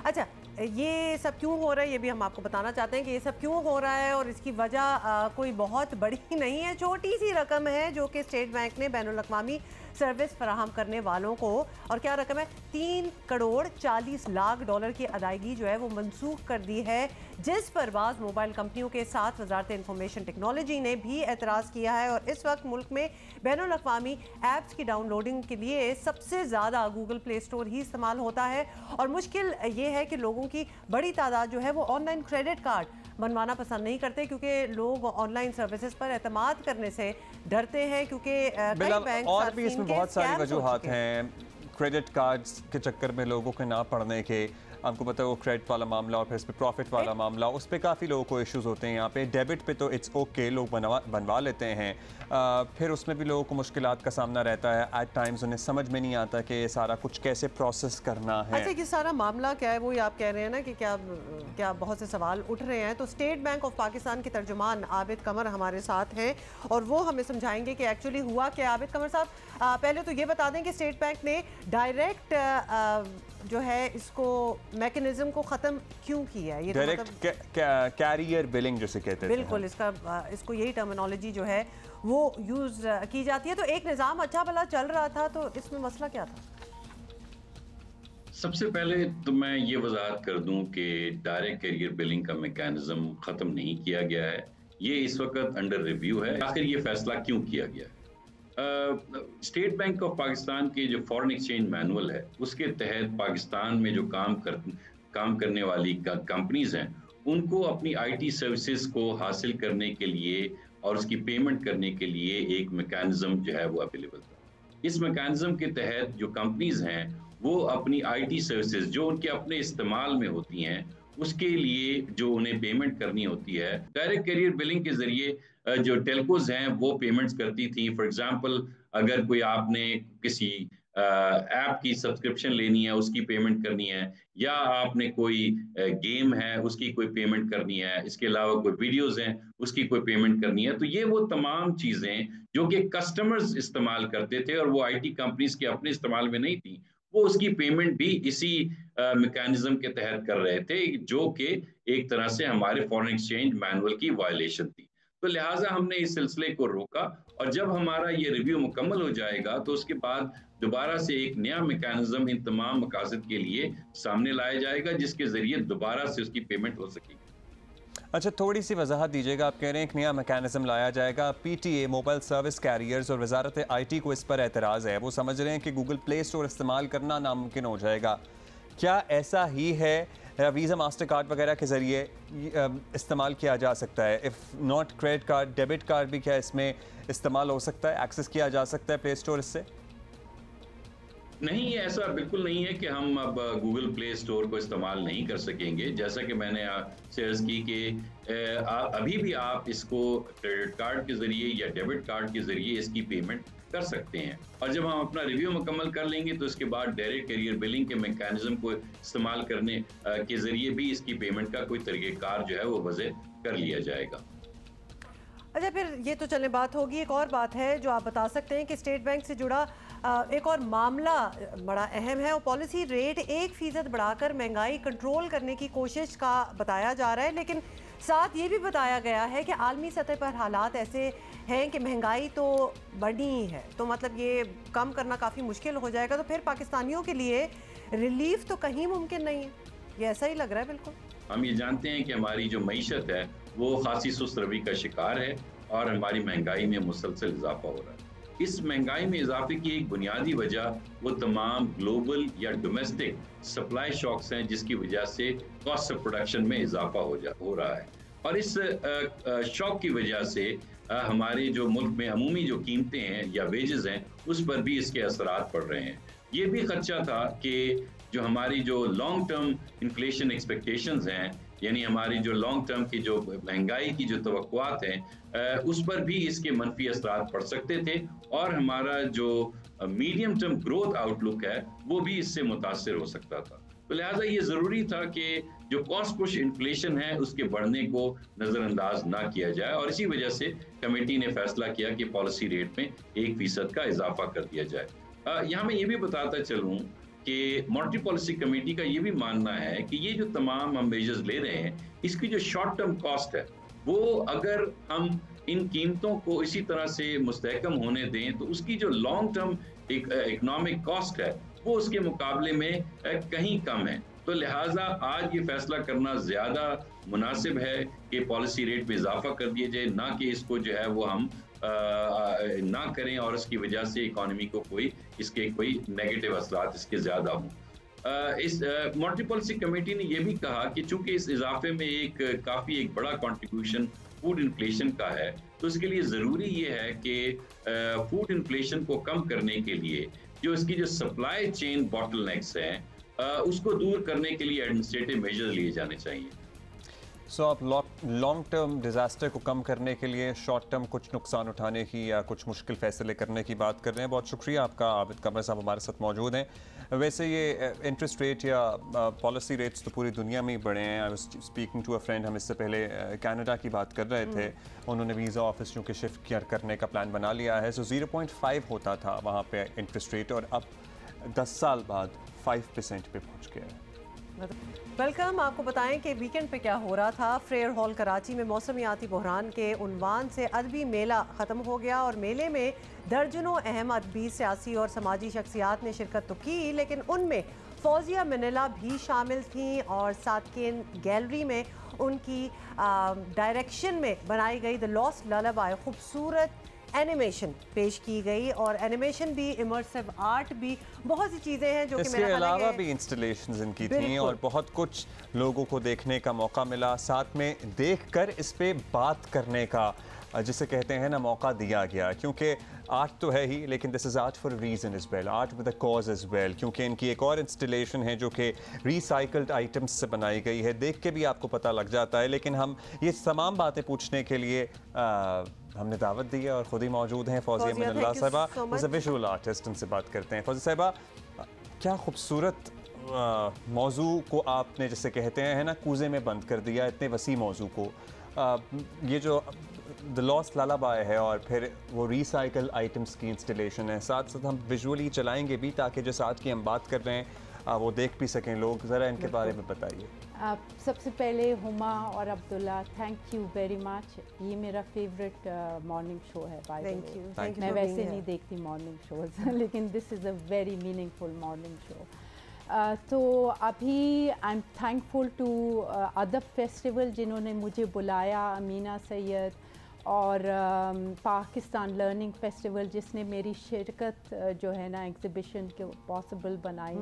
अच्छा, ये सब क्यों हो रहा है ये भी हम आपको बताना चाहते हैं कि ये सब क्यों हो रहा है, और इसकी वजह कोई बहुत बड़ी नहीं है, छोटी सी रकम है जो कि स्टेट बैंक ने बैनुल-अक़वामी सर्विस फराहम करने वालों को, और क्या रकम है, 3 करोड़ 40 लाख डॉलर की अदायगी जो है वो मनसूख कर दी है, जिस पर बाज़ मोबाइल कंपनियों के साथ वज़ारत इंफॉर्मेशन टेक्नोलॉजी ने भी एतराज़ किया है। और इस वक्त मुल्क में बैनुल-अक़वामी ऐप्स की डाउनलोडिंग के लिए सबसे ज़्यादा गूगल प्ले स्टोर ही इस्तेमाल होता है। और मुश्किल ये है कि लोगों की बड़ी तादाद जो है वो ऑनलाइन क्रेडिट कार्ड बनवाना पसंद नहीं करते, क्योंकि लोग ऑनलाइन सर्विसेज पर एतमाद करने से डरते हैं, क्योंकि कई बैंक और भी इसमें बहुत सारी वजूहात हैं। क्रेडिट कार्ड्स के चक्कर में लोगों के ना पढ़ने के, आपको पता है वो क्रेडिट वाला मामला और फिर इस पे प्रॉफिट वाला मामला, उस पर काफ़ी लोगों को इश्यूज होते हैं। यहाँ पे डेबिट पे तो इट्स ओके, लोग बनवा लेते हैं, फिर उसमें भी लोगों को मुश्किलात का सामना रहता है। एट टाइम्स उन्हें समझ में नहीं आता कि ये सारा कुछ कैसे प्रोसेस करना है। अच्छा, ये सारा मामला क्या है वो आप कह रहे हैं ना कि क्या बहुत से सवाल उठ रहे हैं। तो स्टेट बैंक ऑफ पाकिस्तान के तर्जुमान आबिद कमर हमारे साथ हैं और वो हमें समझाएंगे कि एक्चुअली हुआ क्या। आबिद कमर साहब, पहले तो ये बता दें कि स्टेट बैंक ने डायरेक्ट जो है इसको मैकेनिज्म को ख़त्म क्यों किया है? ये डायरेक्ट कैरियर बिलिंग जिसे कहते हैं, बिल्कुल इसको यही टर्मिनोलॉजी जो है वो यूज़ की जाती है। तो एक निज़ाम अच्छा भला चल रहा था, तो इसमें मसला क्या था? सबसे पहले तो मैं ये वजाहत कर दूं कि डायरेक्ट कैरियर बिलिंग का मैकेनिज्म ख़त्म नहीं किया गया है, ये इस वक्त अंडर रिव्यू है। आखिर ये फैसला क्यों किया गया है? स्टेट बैंक ऑफ पाकिस्तान के जो फॉरेन एक्सचेंज मैनुअल है उसके तहत पाकिस्तान में जो काम करने वाली कंपनीज हैं उनको अपनी आईटी सर्विसेज को हासिल करने के लिए और उसकी पेमेंट करने के लिए एक मैकेनिज्म जो है वो अवेलेबल था। इस मैकेनिज्म के तहत जो कंपनीज हैं वो अपनी आईटी सर्विसेज जो उनके अपने इस्तेमाल में होती हैं उसके लिए जो उन्हें पेमेंट करनी होती है, डायरेक्ट कैरियर बिलिंग के जरिए जो टेलकोज हैं वो पेमेंट्स करती थी। फॉर एग्जांपल, अगर कोई आपने किसी ऐप की सब्सक्रिप्शन लेनी है उसकी पेमेंट करनी है, या आपने कोई गेम है उसकी कोई पेमेंट करनी है, इसके अलावा कोई वीडियोस हैं उसकी कोई पेमेंट करनी है, तो ये वो तमाम चीज़ें जो कि कस्टमर्स इस्तेमाल करते थे और वो आईटी कंपनीज के अपने इस्तेमाल में नहीं थी, वो उसकी पेमेंट भी इसी मैकेनिज्म के तहत कर रहे थे, जो कि एक तरह से हमारे फॉरेन एक्सचेंज मैनुअल की वायलेशन थी। तो लिहाजा हमने इस सिलसिले को रोका, और जब हमारा ये रिव्यू मुकम्मल हो जाएगा तो उसके बाद दोबारा से एक नया मैकेनिज्म इन तमाम मकासद के लिए सामने लाया जाएगा, जिसके जरिए दोबारा से उसकी पेमेंट हो सकेगी। अच्छा, थोड़ी सी वजाहत दीजिएगा। आप कह रहे हैं एक नया मैकेनिज्म लाया जाएगा। पीटीए मोबाइल सर्विस कैरियर्स और वजारत आईटी को इस पर एतराज़ है, वो समझ रहे हैं कि गूगल प्ले स्टोर इस्तेमाल करना नामुमकिन हो जाएगा। क्या ऐसा ही है? वीज़ा मास्टर कार्ड वगैरह के ज़रिए इस्तेमाल किया जा सकता है? If not credit card, debit card भी क्या इसमें इस्तेमाल हो सकता है, एक्सेस किया जा सकता है प्ले स्टोर इससे? नहीं, ऐसा बिल्कुल नहीं है कि हम अब गूगल प्ले स्टोर को इस्तेमाल नहीं कर सकेंगे। जैसा कि मैंने आपसे अर्ज़ की कि अभी भी आप इसको क्रेडिट कार्ड के ज़रिए या डेबिट कार्ड के ज़रिए इसकी पेमेंट कर सकते हैं, और जब हम अपना रिव्यू मुकम्मल कर लेंगे तो उसके बाद डायरेक्ट कैरियर बिलिंग के मैकेनिज्म को इस्तेमाल करने के ज़रिए भी इसकी पेमेंट का कोई तरीक़ेकार जो है वो वज़ह कर लिया जाएगा। अच्छा, फिर ये तो चले बात होगी। एक और बात है जो आप बता सकते हैं कि स्टेट बैंक से जुड़ा एक और मामला बड़ा अहम है, और पॉलिसी रेट 1% बढ़ाकर महंगाई कंट्रोल करने की कोशिश का बताया जा रहा है, लेकिन साथ ये भी बताया गया है कि आलमी सतह पर हालात ऐसे हैं कि महंगाई तो बढ़ी ही है, तो मतलब ये कम करना काफ़ी मुश्किल हो जाएगा। तो फिर पाकिस्तानियों के लिए रिलीफ तो कहीं मुमकिन नहीं है, ये ऐसा ही लग रहा है। बिल्कुल हम ये जानते हैं कि हमारी जो मईशत है वो खासी सुस्त रवि का शिकार है और हमारी महंगाई में मुसलसल इजाफा हो रहा है। इस महंगाई में इजाफे की एक बुनियादी वजह वो तमाम ग्लोबल या डोमेस्टिक सप्लाई शॉक्स हैं जिसकी वजह से कॉस्ट ऑफ प्रोडक्शन में इजाफा हो रहा है। और इस शॉक की वजह से हमारे जो मुल्क में अमूमी जो कीमतें हैं या वेजेस हैं उस पर भी इसके असरात पड़ रहे हैं। ये भी खदशा था कि जो हमारी जो लॉन्ग टर्म इन्फ्लेशन एक्सपेक्टेशंस हैं, यानी हमारी जो लॉन्ग टर्म की जो महंगाई की जो तवक्कुआत हैं उस पर भी इसके मनफी असरात पड़ सकते थे और हमारा जो मीडियम टर्म ग्रोथ आउटलुक है वो भी इससे मुतासर हो सकता था। तो लिहाजा ये ज़रूरी था कि जो कॉस्ट पुश इन्फ्लेशन है उसके बढ़ने को नज़रअंदाज ना किया जाए और इसी वजह से कमेटी ने फैसला किया कि पॉलिसी रेट में 1% का इजाफा कर दिया जाए। यहाँ मैं ये भी बताता चलूँ कि मॉनेटरी पॉलिसी कमेटी का ये भी मानना है कि ये जो तमाम हम मेजर्स ले रहे हैं इसकी जो शॉर्ट टर्म कॉस्ट है वो अगर हम इन कीमतों को इसी तरह से मुस्तहकम होने दें तो उसकी जो लॉन्ग टर्म इकोनॉमिक कॉस्ट है वो उसके मुकाबले में कहीं कम है। तो लिहाजा आज ये फैसला करना ज़्यादा मुनासिब है कि पॉलिसी रेट में इजाफा कर दिया जाए, ना कि इसको जो है वो हम ना करें और इसकी वजह से इकॉनमी को इसके कोई नेगेटिव असरात इसके ज़्यादा हों। इस मॉनेटरी पॉलिसी कमेटी ने यह भी कहा कि चूंकि इस इजाफे में काफ़ी एक बड़ा कंट्रीब्यूशन फूड इन्फ्लेशन का है तो इसके लिए ज़रूरी ये है कि फूड इन्फ्लेशन को कम करने के लिए जो इसकी जो सप्लाई चेन बॉटलनेक्स हैं उसको दूर करने के लिए एडमिनिस्ट्रेटिव मेजर्स लिए जाने चाहिए। सो आप लॉन्ग टर्म डिज़ास्टर को कम करने के लिए शॉर्ट टर्म कुछ नुकसान उठाने की या कुछ मुश्किल फैसले करने की बात कर रहे हैं। बहुत शुक्रिया आपका, आबिद कमर साहब हमारे साथ मौजूद हैं। वैसे ये इंटरेस्ट रेट या पॉलिसी रेट्स तो पूरी दुनिया में ही बढ़े हैं। I was speaking to a friend, हम इससे पहले कनाडा की बात कर रहे थे, उन्होंने वीज़ा ऑफिस चूँकि शिफ्ट करने का प्लान बना लिया है। सो 0.5 होता था वहाँ पे इंटरेस्ट रेट और अब 10 साल बाद 5% पे पहुँच गया है। वेलकम। आपको बताएं कि वीकेंड पे क्या हो रहा था। फ्रेयर हॉल कराची में मौसमियाती बहरान के उन्वान से अदबी मेला ख़त्म हो गया और मेले में दर्जनों अहम अदबी, सियासी और समाजी शख्सियात ने शिरकत तो की, लेकिन उनमें फौजिया मनीला भी शामिल थीं और सादकीन गैलरी में उनकी डायरेक्शन में बनाई गई द लॉस्ट ललाबाई खूबसूरत एनिमेशन पेश की गई और एनिमेशन भी, इमर्सिव आर्ट भी, बहुत सी चीज़ें हैं जो कि इसके अलावा भी इंस्टॉलेशंस इनकी थी और बहुत कुछ लोगों को देखने का मौका मिला। साथ में देखकर इस पे बात करने का, जिसे कहते हैं ना, मौका दिया गया, क्योंकि आर्ट तो है ही लेकिन this is art for reason is well, art with a cause is well, क्योंकि इनकी एक और इंस्टॉलेशन है जो कि रिसाइकल्ड आइटम्स से बनाई गई है। देख के भी आपको पता लग जाता है। लेकिन हम ये तमाम बातें पूछने के लिए हमने दावत दी है और ख़ुद ही मौजूद हैं फौजिया मनीला साहिबा, इज़ अ विजुअल आर्टिस्ट। उनसे बात करते हैं। फौजिया साहिबा, क्या खूबसूरत मौजू को आपने, जिसे कहते हैं ना, कूजे में बंद कर दिया, इतने वसी मौजू को। ये जो द लॉस्ट ललाबाई है और फिर वो रिसाइकल आइटम्स की इंस्टॉलेशन है, साथ साथ हम विजुअली चलाएंगे भी ताकि जो साथ की हम बात कर रहे हैं वो देख भी सकें लोग। ज़रा इनके बारे में बताइए। सबसे पहले हुमा और Abdullah, thank you very much. ये मेरा फेवरेट मॉर्निंग शो है। Thank you. मैं वैसे नहीं देखती मॉर्निंग शोज लेकिन this is a very meaningful morning show. तो अभी आई एम थैंकफुल टू अदब फेस्टिवल जिन्होंने मुझे बुलाया, अमीना सैयद और पाकिस्तान लर्निंग फेस्टिवल जिसने मेरी शिरकत जो है ना एग्ज़िबिशन के पॉसिबल बनाई।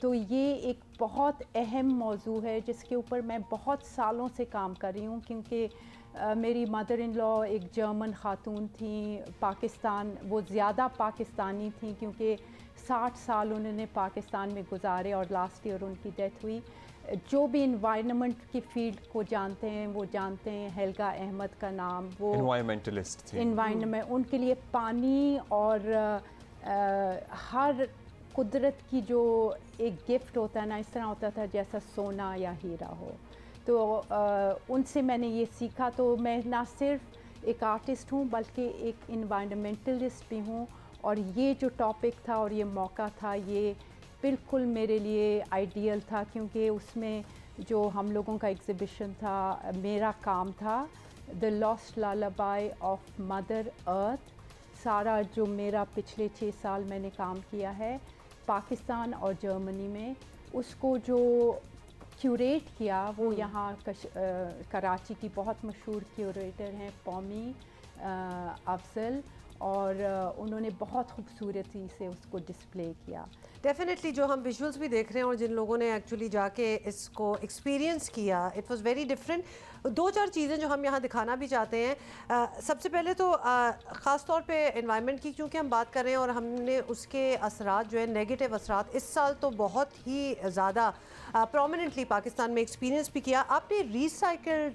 तो ये एक बहुत अहम मौजू है जिसके ऊपर मैं बहुत सालों से काम कर रही हूँ, क्योंकि मेरी मदर इन लॉ एक जर्मन ख़ातून थी, पाकिस्तान, वो ज़्यादा पाकिस्तानी थी क्योंकि 60 साल उन्होंने पाकिस्तान में गुजारे और लास्ट ईयर उनकी डेथ हुई। जो भी इन्वायरमेंट की फील्ड को जानते हैं वो जानते हैं, हेल्गा अहमद का नाम, वो इन्वायरमेंटलिस्ट थी। इन्वायरमेंट, उनके लिए पानी और हर कुदरत की जो एक गिफ्ट होता है ना, इस तरह होता था जैसा सोना या हीरा हो। तो उनसे मैंने ये सीखा। तो मैं ना सिर्फ एक आर्टिस्ट हूँ बल्कि एक इन्वायरमेंटलिस्ट भी हूँ और ये जो टॉपिक था और ये मौका था, ये बिल्कुल मेरे लिए आइडियल था, क्योंकि उसमें जो हम लोगों का एग्ज़िबिशन था, मेरा काम था the lost lullaby of mother earth. सारा जो मेरा पिछले 6 साल मैंने काम किया है पाकिस्तान और जर्मनी में, उसको जो क्यूरेट किया वो यहाँ कराची की बहुत मशहूर क्यूरेटर हैं पौमी अफजल, और उन्होंने बहुत खूबसूरती से उसको डिस्प्ले किया। डेफिनेटली जो हम विजुअल्स भी देख रहे हैं और जिन लोगों ने एक्चुअली जाके इसको एक्सपीरियंस किया, इट वाज वेरी डिफरेंट। 2-4 चीज़ें जो हम यहाँ दिखाना भी चाहते हैं। सबसे पहले तो ख़ास तौर पे एनवायरनमेंट की क्योंकि हम बात कर रहे हैं और हमने उसके असरात जो है नेगेटिव असरात इस साल तो बहुत ही ज़्यादा प्रोमिनेंटली पाकिस्तान में एक्सपीरियंस भी किया। आपने रिसाइकल्ड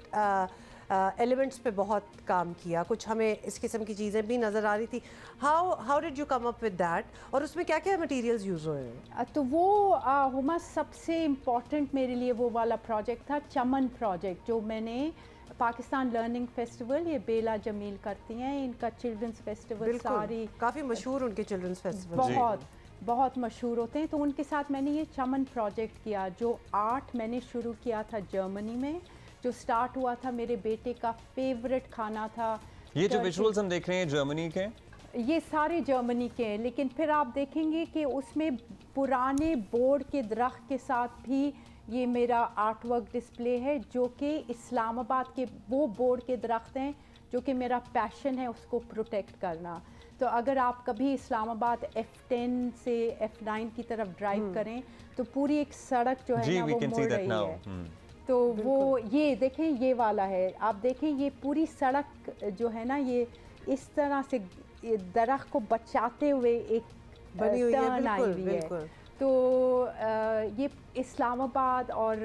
एलिमेंट्स पे बहुत काम किया, कुछ हमें इस किस्म की चीज़ें भी नज़र आ रही थी। How did you come up with that, और उसमें क्या क्या मटेरियल्स यूज़ हुए हैं? तो वो हुमा सबसे इम्पॉर्टेंट मेरे लिए वो वाला प्रोजेक्ट था, चमन प्रोजेक्ट, जो मैंने पाकिस्तान लर्निंग फेस्टिवल, ये बेला जमील करती हैं, इनका चिल्ड्रंस फेस्टिवल सारी काफ़ी मशहूर उनके चिल्ड्रंस फेस्टिवल बहुत मशहूर होते हैं। तो उनके साथ मैंने ये चमन प्रोजेक्ट किया, जो आर्ट मैंने शुरू किया था जर्मनी में, जो स्टार्ट हुआ था मेरे बेटे का फेवरेट खाना था। ये जो विजुअल्स हम देख रहे हैं जर्मनी के, ये सारे जर्मनी के हैं, लेकिन फिर आप देखेंगे कि उसमें पुराने बोर्ड के दरख्त के साथ भी ये मेरा आर्ट वर्क डिस्प्ले है, जो कि इस्लामाबाद के वो बोर्ड के दरख्त हैं जो कि मेरा पैशन है उसको प्रोटेक्ट करना। तो अगर आप कभी इस्लामाबाद F10 से F9 की तरफ ड्राइव करें तो पूरी एक सड़क जो है ना वो मुड़ रही है। तो वो ये देखें, ये वाला है, आप देखें ये पूरी सड़क जो है ना ये इस तरह से दरख्त को बचाते हुए एक बनी हुई टर्न आई हुई है। तो ये इस्लामाबाद और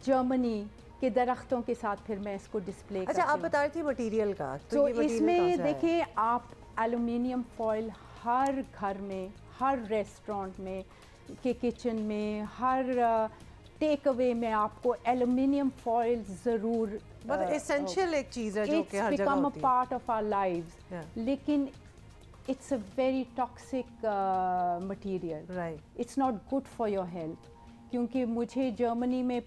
जर्मनी के दरख्तों के साथ फिर मैं इसको डिस्प्ले अच्छा आप बता रही थी मटेरियल का, तो इसमें देखिए आप एल्युमिनियम फॉइल हर घर में, हर रेस्टोरेंट में के किचन में, हर टेक अवे में आपको एल्युमिनियम फॉइल ज़रूर एसेंशियल एक चीज़ है जो कि हर जगह होती है। It's become a part of our lives, लेकिन it's a very toxic material. Right. It's not good for your health. क्योंकि मुझे जर्मनी में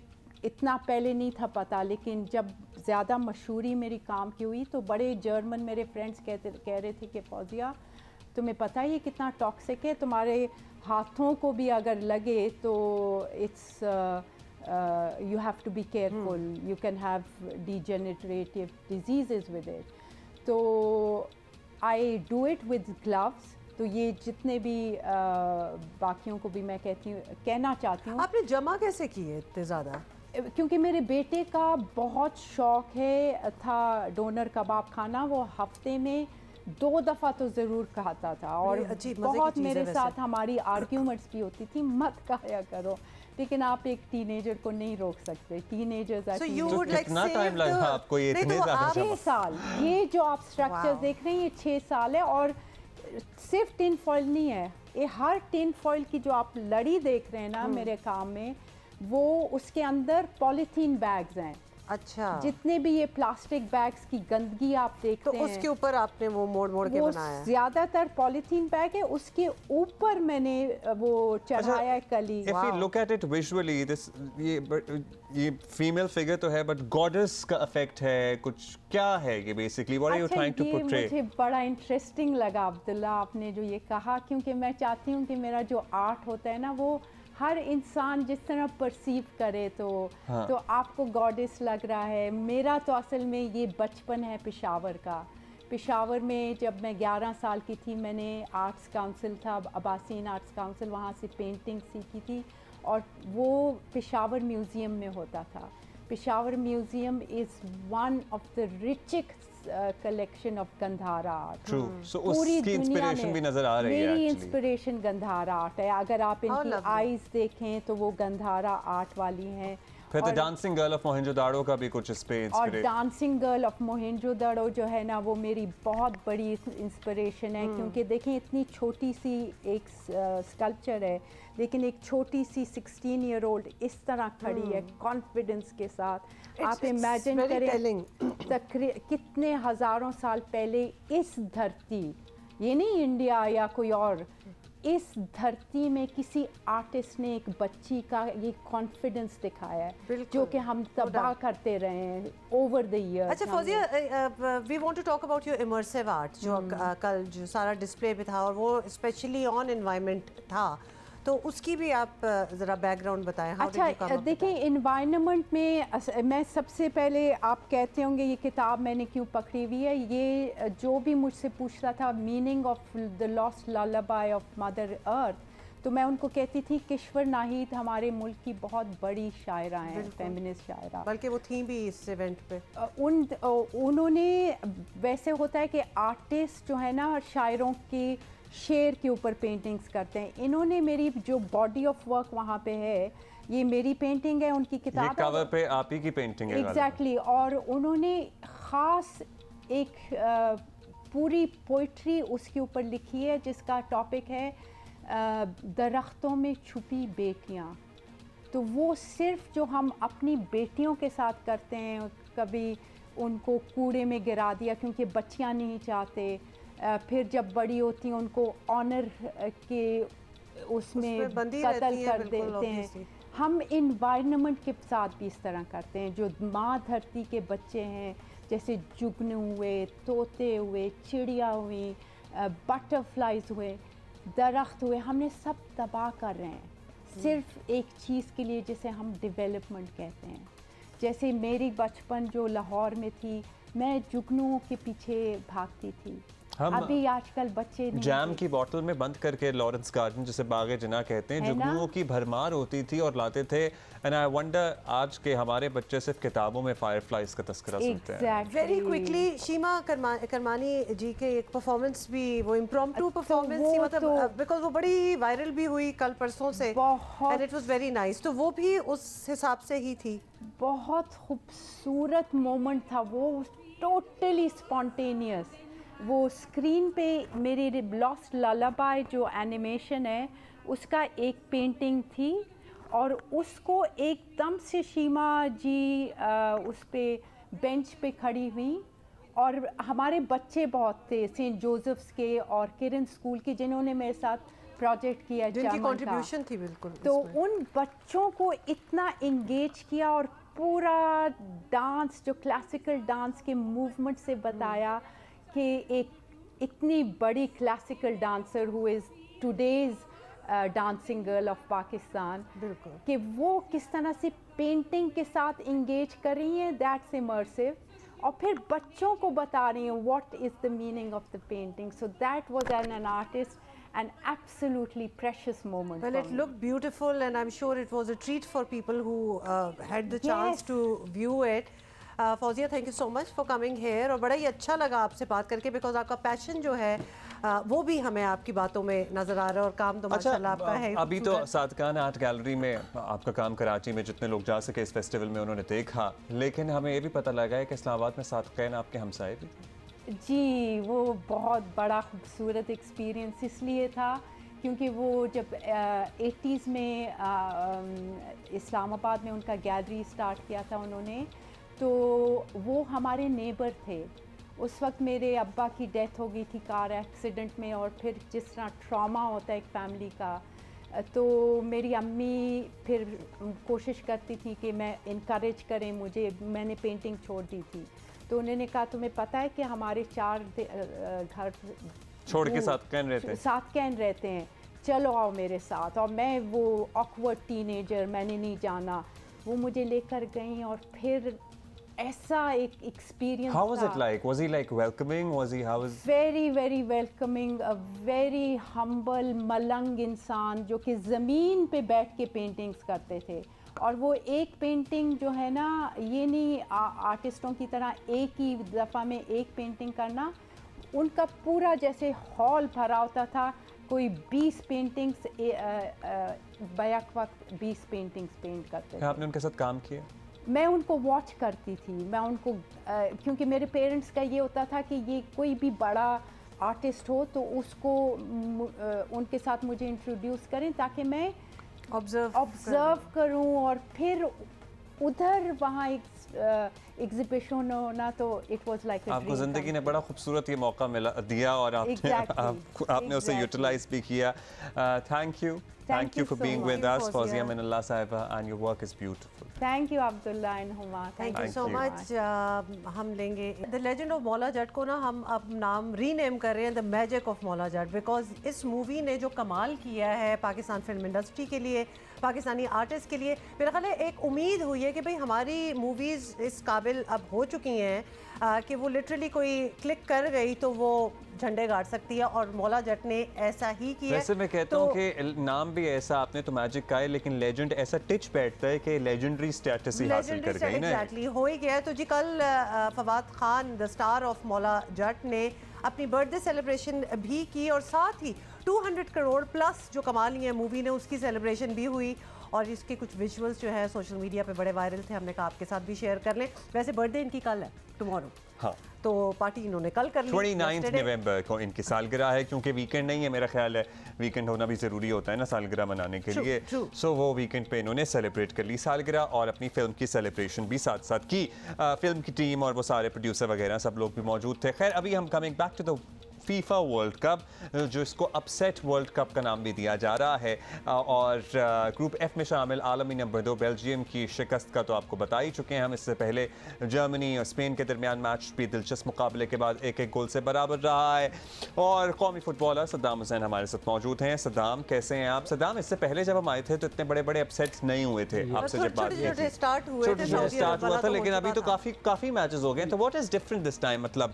इतना पहले नहीं था पता, लेकिन जब ज़्यादा मशहूरी मेरी काम की हुई तो बड़े जर्मन मेरे फ्रेंड्स कह रहे थे कि फौजिया तुम्हें पता है ये कितना टॉक्सिक है, तुम्हारे हाथों को भी अगर लगे तो it's you have to be careful, you can have degenerative disease with it. तो I do it with gloves. तो ये जितने भी बाकियों को भी मैं कहना चाहती हूँ। आपने जमा कैसे किए इतने ज़्यादा? क्योंकि मेरे बेटे का बहुत शौक़ है था डोनर कबाब खाना, वो हफ्ते में 2 दफ़ा तो ज़रूर खाता था, और बहुत मेरे साथ हमारी आर्ग्यूमेंट्स भी होती थी, मत खाया करो, लेकिन आप एक टीनेजर को नहीं रोक सकते। टीनेजर्स कितना टाइम लगा आपको ये इतने ज़्यादा? 6 साल। ये जो आप स्ट्रक्चर देख रहे हैं ये 6 साल है, और सिर्फ टिन फॉइल नहीं है, ये हर टिन फॉइल की जो आप लड़ी देख रहे हैं ना मेरे काम में, वो उसके अंदर पॉलीथीन बैग्स हैं। अच्छा, जितने भी ये प्लास्टिक बैग्स की गंदगी आप देखते हैं, तो उसके ऊपर आपने वो मोड़ के बनाया है। ज्यादातर पॉलीथीन बैग है, उसके ऊपर मैंने वो चढ़ाया कली। If you look at it visually, ये फीमेल फिगर तो है, बट गॉडेस का इफेक्ट है कुछ, क्या है ये basically? What are you trying to portray? मुझे बड़ा इंटरेस्टिंग लगा अब्दुल्ला आपने जो ये कहा, क्योंकि मैं चाहती हूँ कि मेरा जो आर्ट होता है ना वो हर इंसान जिस तरह परसीव करे, तो तो आपको गॉडेस लग रहा है। मेरा तो असल में ये बचपन है पेशावर का। पेशावर में जब मैं 11 साल की थी, मैंने आर्ट्स काउंसिल था, अब्बासीन आर्ट्स काउंसिल, वहाँ से पेंटिंग सीखी थी, और वो पेशावर म्यूज़ियम में होता था। Peshawar museum is one of the richest collection of Gandhara art. So उसकी इंस्पिरेशन भी नजर आ रही है। मेरी इंस्पिरेशन गंधारा आर्ट है। अगर आप इनकी आईज देखें तो वो गंधारा आर्ट वाली हैं। फिर तो डांसिंग गर्ल ऑफ मोहेंजो-दारो का भी कुछ इस पे और डांसिंग गर्ल ऑफ मोहेंजो-दारो जो है ना, वो मेरी बहुत बड़ी इंस्पिरेशन है, क्योंकि देखें इतनी छोटी सी एक स्कल्पचर है, लेकिन एक छोटी सी 16 ईयर ओल्ड इस तरह खड़ी है कॉन्फिडेंस के साथ। आप इमेजिन करें कितने हज़ारों साल पहले इस धरती, ये नहीं इंडिया या कोई और, इस धरती में किसी आर्टिस्ट ने एक बच्ची का ये कॉन्फिडेंस दिखाया है जो कि हम तबाह करते रहे हैं ओवर द ईयर। अच्छा Fauzia, we want to talk about your immersive art जो कल जो सारा डिस्प्ले पे था और वो स्पेशली ऑन एनवायरनमेंट था, तो उसकी भी आप ज़रा बैकग्राउंड बताएं। अच्छा देखिए, इन्वायरमेंट में मैं सबसे पहले, आप कहते होंगे ये किताब मैंने क्यों पकड़ी हुई है, ये जो भी मुझसे पूछता था meaning of the lost lullaby of mother earth, तो मैं उनको कहती थी किश्वर नाहिद हमारे मुल्क की बहुत बड़ी शायरा हैं, फेमिनिस्ट शायरा, बल्कि वो थी भी इस इवेंट पे। उन्होंने, वैसे होता है कि आर्टिस्ट जो है ना शायरों की शेर के ऊपर पेंटिंग्स करते हैं, इन्होंने मेरी जो बॉडी ऑफ वर्क वहाँ पे है, ये मेरी पेंटिंग है, उनकी किताब ये कवर पे आप ही की पेंटिंग है एग्जैक्टली और उन्होंने ख़ास एक पूरी पोइट्री उसके ऊपर लिखी है जिसका टॉपिक है दरख्तों में छुपी बेटियाँ। तो वो सिर्फ जो हम अपनी बेटियों के साथ करते हैं, कभी उनको कूड़े में गिरा दिया क्योंकि बच्चियाँ नहीं चाहते, फिर जब बड़ी होती हैं उनको ऑनर के उसमें कत्ल कर देते हैं। हम इन्वायरमेंट के साथ भी इस तरह करते हैं, जो माँ धरती के बच्चे हैं, जैसे जुगनू हुए, तोते हुए, चिड़िया हुई, बटरफ्लाइज हुए, दरख्त हुए, हमने सब तबाह कर रहे हैं सिर्फ एक चीज़ के लिए जिसे हम डेवलपमेंट कहते हैं। जैसे मेरी बचपन जो लाहौर में थी, मैं जुगनुओं के पीछे भागती थी, अभी आजकल बच्चे जैम की बोतल में बंद करके लॉरेंस गार्डन जिसे बागे जिना कहते हैं, जुगनुओं की भरमार होती थी और लाते थे। एंड आई वंडर आज के हमारे बच्चे सिर्फ किताबों में फायरफ्लाइज का तस्करा सुनते हैं। वेरी क्विकली शीमा करमानी जी के एक परफॉर्मेंस भी, वो इम्प्रॉम्प्टू परफॉर्मेंस थी, मतलब बिकॉज वो बड़ी वायरल भी हुई कल परसों से, and it was very nice. तो वो भी उस हिसाब से ही थी, बहुत खूबसूरत मोमेंट था वो, टोटली स्पॉन्टेनियस। वो स्क्रीन पे मेरी लॉस्ट ललाबाई जो एनिमेशन है उसका एक पेंटिंग थी और उसको एकदम से शीमा जी उस पे बेंच पे खड़ी हुई और हमारे बच्चे बहुत थे सेंट जोसेफ्स के और किरण स्कूल के जिन्होंने मेरे साथ प्रोजेक्ट किया, जिनकी कंट्रीब्यूशन थी बिल्कुल। तो उन बच्चों को इतना इंगेज किया और पूरा डांस जो क्लासिकल डांस के मूवमेंट से बताया कि एक इतनी बड़ी classical dancer who is today's dancing girl of Pakistan, कि वो किस तरह से पेंटिंग के साथ इंगेज कर रही हैं, दैट्स इमर्सिव, और फिर बच्चों को बता रही हैं what is the meaning of the painting. So that was an artist an absolutely precious moment. Well, it looked beautiful and I'm sure it was a treat for people who had the chance to view it. Fauzia, thank you so much for coming here, और बड़ा ही अच्छा लगा आपसे बात करके, because आपका passion जो है वो भी हमें आपकी बातों में नजर आ रहा है और काम तो माशाल्लाह आपका है। अभी तो सादकान आर्ट गैलरी में आपका काम कराची में जितने लोग जा सके इस फेस्टिवल में उन्होंने देखा, लेकिन हमें ये भी पता लगा है कि इस्लामाबाद में सादकान आपके हमसाए भी जी, वो बहुत बड़ा खूबसूरत एक्सपीरियंस इसलिए था क्योंकि वो जब 80s में इस्लामाबाद में उनका गैलरी स्टार्ट किया था उन्होंने, तो वो हमारे नेबर थे। उस वक्त मेरे अब्बा की डेथ हो गई थी कार एक्सीडेंट में, और फिर जिस तरह ट्रॉमा होता है एक फैमिली का, तो मेरी अम्मी फिर कोशिश करती थी कि मैं इनकरेज करें मुझे, मैंने पेंटिंग छोड़ दी थी, तो उन्होंने कहा तुम्हें पता है कि हमारे 4 घर छोड़ के साथ कैन रहते हैं, चलो आओ मेरे साथ। और मैं वो ऑकवर्ड टीनेजर, मैंने नहीं जाना, वो मुझे लेकर गई और फिर ऐसा एक experience. How was it like? Was he like welcoming? Was he how was? Very very welcoming, a very humble मलंग इंसान जो कि ज़मीन पे बैठ के पेंटिंग्स करते थे। और वो एक पेंटिंग जो है ना, ये नहीं आर्टिस्टों की तरह एक ही दफ़ा में एक पेंटिंग करना, उनका पूरा जैसे हॉल भरा होता था, कोई 20 पेंटिंग्स बैक वक्त 20 पेंटिंग्स पेंट करते थे। आपने उनके साथ काम किया? मैं उनको वॉच करती थी, मैं उनको क्योंकि मेरे पेरेंट्स का ये होता था कि ये कोई भी बड़ा आर्टिस्ट हो तो उसको उनके साथ मुझे इंट्रोड्यूस करें ताकि मैं ऑब्ज़र्व करूं, और फिर उधर वहाँ एग्जीबिशन होना, तो इट वाज लाइक आपको ज़िंदगी ने बड़ा खूबसूरत ये मौका दिया और आपने उसे यूटिलाइज भी किया। Thank you for being with us, Fawzia Minallah Sahiba, and your work is beautiful. Thank you Abdullah and Huma. Thank you so much. हम लेंगे The Legend of Maula Jatt को ना हम अब नाम रीनेम कर रहे हैं The Magic of Maula Jatt, because इस मूवी ने जो कमाल किया है पाकिस्तान फिल्म इंडस्ट्री के लिए, पाकिस्तानी आर्टिस्ट के लिए, मेरा ख्याल है एक उम्मीद हुई है कि भाई हमारी मूवीज़ इस काबिल अब हो चुकी हैं कि वो लिटरली कोई क्लिक कर गई तो वो झंडे गाड़ सकती है, और मौला जट ने ऐसा ही किया। वैसे मैं कहता हूँ कि नाम भी ऐसा आपने तो मैजिक का है, लेकिन लेजेंड ऐसा टिच बैठता है कि लेजेंडरी स्टेटस ही हासिल कर गई ना। एग्जैक्टली हो ही गया है। तो जी कल Fawad Khan the star of Maula Jatt ने अपनी बर्थडे सेलिब्रेशन भी की, और साथ ही 200 करोड़ प्लस जो कमा ली है मूवी ने उसकी सेलिब्रेशन भी हुई, और इसके कुछ विजुअल्स जो है सोशल मीडिया पे बड़े वायरल थे, हमने कहा आपके साथ भी शेयर कर लें। वैसे बर्थडे इनकी कल है, टुमारो, हाँ, तो पार्टी इन्होंने कल कर ली। 29 नवंबर को इनकी सालगिरह है, क्योंकि वीकेंड नहीं है, मेरा ख्याल है वीकेंड होना भी ज़रूरी होता है ना सालगिरह मनाने के लिए। सो वो वीकेंड पे इन्होंने सेलिब्रेट कर ली सालगिरह, और अपनी फिल्म की सेलिब्रेशन भी साथ साथ की। फिल्म की टीम और वो सारे प्रोड्यूसर वगैरह सब लोग भी मौजूद थे। खैर अभी हम coming back to the FIFA world cup, जो इसको अपसेट वर्ल्ड कप का नाम भी दिया जा रहा है, और ग्रुप एफ में शामिल आलमी नंबर 2 बेल्जियम की शिकस्त का तो आपको बता ही चुके हैं हम। इससे पहले जर्मनी और स्पेन के दरमियान मैच भी दिलचस्प मुकाबले के बाद 1-1 गोल से बराबर रहा है। और कौमी फुटबॉलर सद्दाम हुसैन हमारे साथ मौजूद हैं। सद्दाम, कैसे हैं आप? सद्दाम, इससे पहले जब हम आए थे तो इतने बड़े बड़े अपसेट्स नहीं हुए थे, आपसे जब बात की थी स्टार्ट हुआ था, लेकिन अभी तो काफ़ी मैचेस हो गए। तो what is different this time? मतलब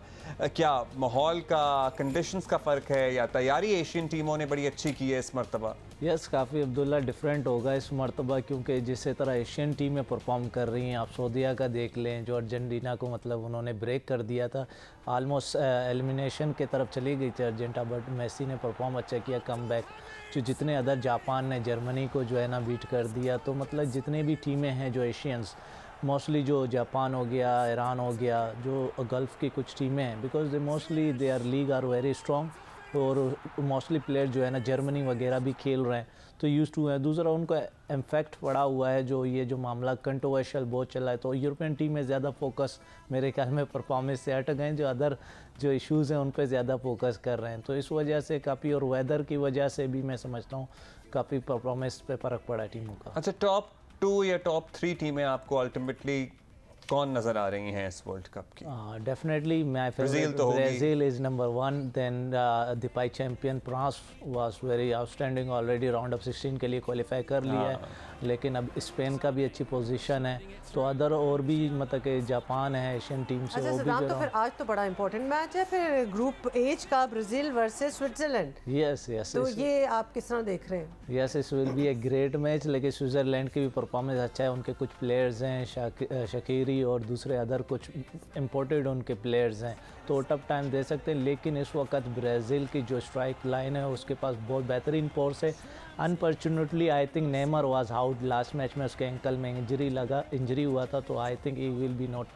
क्या माहौल का, कंडीशंस का फ़र्क है, या तैयारी एशियन टीमों ने बड़ी अच्छी की है इस मरतबा? यस, काफ़ी अब्दुल्ला डिफरेंट होगा इस मरतबा, क्योंकि जिस तरह एशियन टीमें परफॉर्म कर रही हैं, आप सऊदीया का देख लें जो अर्जेंटीना को मतलब उन्होंने ब्रेक कर दिया था, आलमोस्ट एलिमिनेशन की तरफ चली गई थी अर्जेंटीना, बट मेसी ने परफॉर्म अच्छा किया, कम बैक जो जितने अदर, जापान ने जर्मनी को जो है ना बीट कर दिया। तो मतलब जितने भी टीमें हैं जो एशियंस, मोस्टली जो जापान हो गया, ईरान हो गया, जो गल्फ़ की कुछ टीमें हैं, because they mostly they are league are very strong, और मोस्टली प्लेयर जो है ना जर्मनी वगैरह भी खेल रहे हैं, तो यूज़ टू है। दूसरा उनको इम्फेक्ट पड़ा हुआ है जो ये जो मामला कंट्रोवर्शियल बहुत चला है, तो यूरोपियन टीम में ज़्यादा फोकस मेरे ख्याल में परफॉर्मेंस से हट गए, जो अदर जो इश्यूज़ हैं उन पर ज़्यादा फोकस कर रहे हैं, तो इस वजह से काफ़ी, और वेदर की वजह से भी मैं समझता हूँ काफ़ी परफॉर्मेंस पे फ़र्क पड़ा टीमों का। अच्छा, टॉप 2 या टॉप 3 टीमें आपको अल्टीमेटली कौन नजर आ रही हैं इस वर्ल्ड कप की? Definitely my favourite Brazil is number 1, then दिपाई champion France was very outstanding, already round of 16 के लिए क्वालिफाई कर लिया है, लेकिन अब स्पेन का भी अच्छी पोजीशन है, तो अदर और भी मतलब कि जापान है एशियन टीम से। अच्छा सदाम, तो फिर आज तो बड़ा इंपॉर्टेंट मैच है फिर ग्रुप एच का, ब्राज़ील वर्सेस स्विट्जरलैंड। यस, तो ये आप किस तरह देख रहे हैं? यस, इस will be a great match, लेकिन स्विट्जरलैंड की भी परफॉर्मेंस अच्छा है, उनके कुछ प्लेयर्स हैं, शकीरी और दूसरे अदर कुछ इम्पोर्टेड उनके प्लेयर्स हैं, तो टफ टाइम दे सकते हैं, लेकिन इस वक्त ब्राज़ील की जो स्ट्राइक लाइन है उसके पास बहुत बेहतरीन फोर्स है। Unfortunately I think Neymar was out last match में, उसके एंकल में इंजरी हुआ था, तो I think he will be not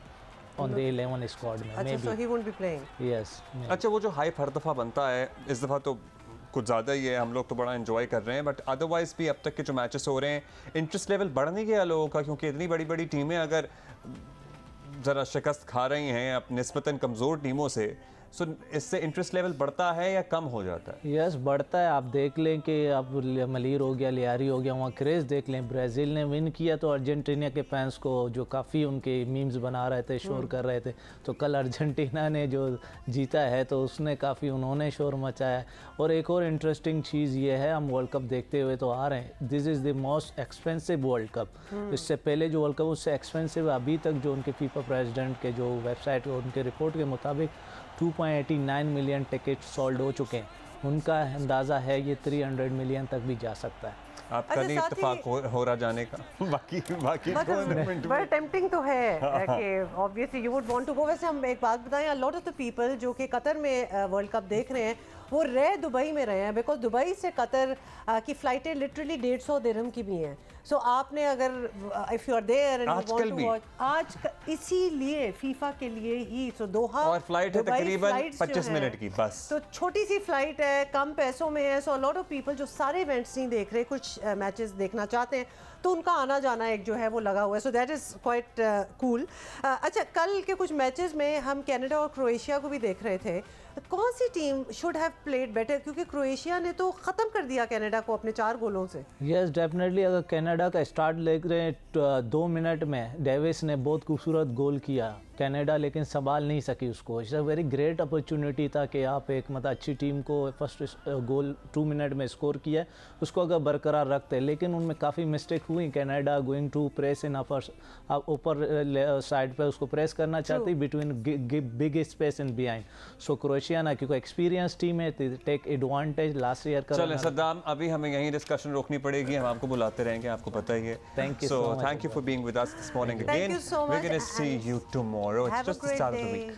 on the 11 squad में। अच्छा, so he won't be playing. Yes. अच्छा, वो जो हाइप हर दफ़ा बनता है, इस दफ़ा तो कुछ ज़्यादा ही है, हम लोग तो बड़ा एंजॉय कर रहे हैं, बट अदरवाइज़ भी अब तक के जो मैचेस हो रहे हैं, इंटरेस्ट लेवल बढ़ नहीं गया लोगों का? क्योंकि इतनी बड़ी बड़ी टीमें अगर ज़रा शिकस्त खा रही हैं अब निस्बतन कमज़ोर टीमों से, सो इससे इंटरेस्ट लेवल बढ़ता है या कम हो जाता है? यस, बढ़ता है। आप देख लें कि अब मलीर हो गया, लियारी हो गया, वहाँ क्रेज़ देख लें, ब्राज़ील ने विन किया तो अर्जेंटीना के फैंस को जो काफ़ी उनके मीम्स बना रहे थे, शोर कर रहे थे, तो कल अर्जेंटीना ने जो जीता है तो उसने काफ़ी उन्होंने शोर मचाया। और एक और इंटरेस्टिंग चीज़ ये है, हम वर्ल्ड कप देखते हुए तो आ रहे हैं, this is the most expensive world cup. इससे पहले जो वर्ल्ड कप उससे एक्सपेंसिव, अभी तक जो उनके फीफा प्रेसिडेंट के जो वेबसाइट उनके रिपोर्ट के मुताबिक 2.89 मिलियन टिकट सोल्ड हो चुके हैं, उनका अंदाज़ा है ये 300 मिलियन तक भी जा सकता है। आपका नहीं इत्तेफाक हो रहा जाने का? बाकी बड़ा टेम्पटिंग तो है कि obviously you would want to go. वैसे हम एक बात बताएं, a lot of the people जो कि कतर में वर्ल्ड कप देख रहे हैं वो रह दुबई में रहे हैं, बिकॉज दुबई से कतर की फ़्लाइटें लिटरली 150 दिरहम की भी हैं। सो आपने अगर if you are there and you want to watch, आज इसीलिए फीफा के लिए ही, सो दोहा और फ्लाइट है तकरीबन 25 मिनट की बस, तो छोटी सी फ्लाइट है, कम पैसों में है। सो अ लॉट ऑफ पीपल जो सारे इवेंट्स नहीं देख रहे, कुछ मैचेस देखना चाहते हैं, तो उनका आना जाना एक जो है वो लगा हुआ है, so that is quite cool. अच्छा, कल के कुछ मैचेस में हम कनाडा और क्रोएशिया को भी देख रहे थे, कौन सी team should have played better, क्योंकि क्रोएशिया ने तो ख़त्म कर दिया कनाडा को अपने 4 गोलों से। यस डेफिनेटली, अगर कनाडा का स्टार्ट देख रहे हैं 2 मिनट में डेविस ने बहुत खूबसूरत गोल किया कनाडा, लेकिन संभाल नहीं सकी उसको। It's a very great opportunity था कि आप एक मतलब अच्छी टीम को फर्स्ट गोल 2 मिनट में स्कोर किया, उसको अगर बरकरार रखते, लेकिन उनमें काफ़ी मिस्टेक हुई। Canada going to press in ऊपर साइड पे उसको प्रेस करना चाहती between big space in behind. So Croatia ना, क्योंकि एक्सपीरियंस टीम है, टेक एडवांटेज लास्ट ईयर का। चलें सद्दाम, अभी हमें यहीं डिस्कशन रोकनी पड़ेगी, हम आपको बुलाते रहेंगे, आपको पता ही है। Thank you so thank you for being with us this morning again. We're going to see you tomorrow. It's just the start of the week.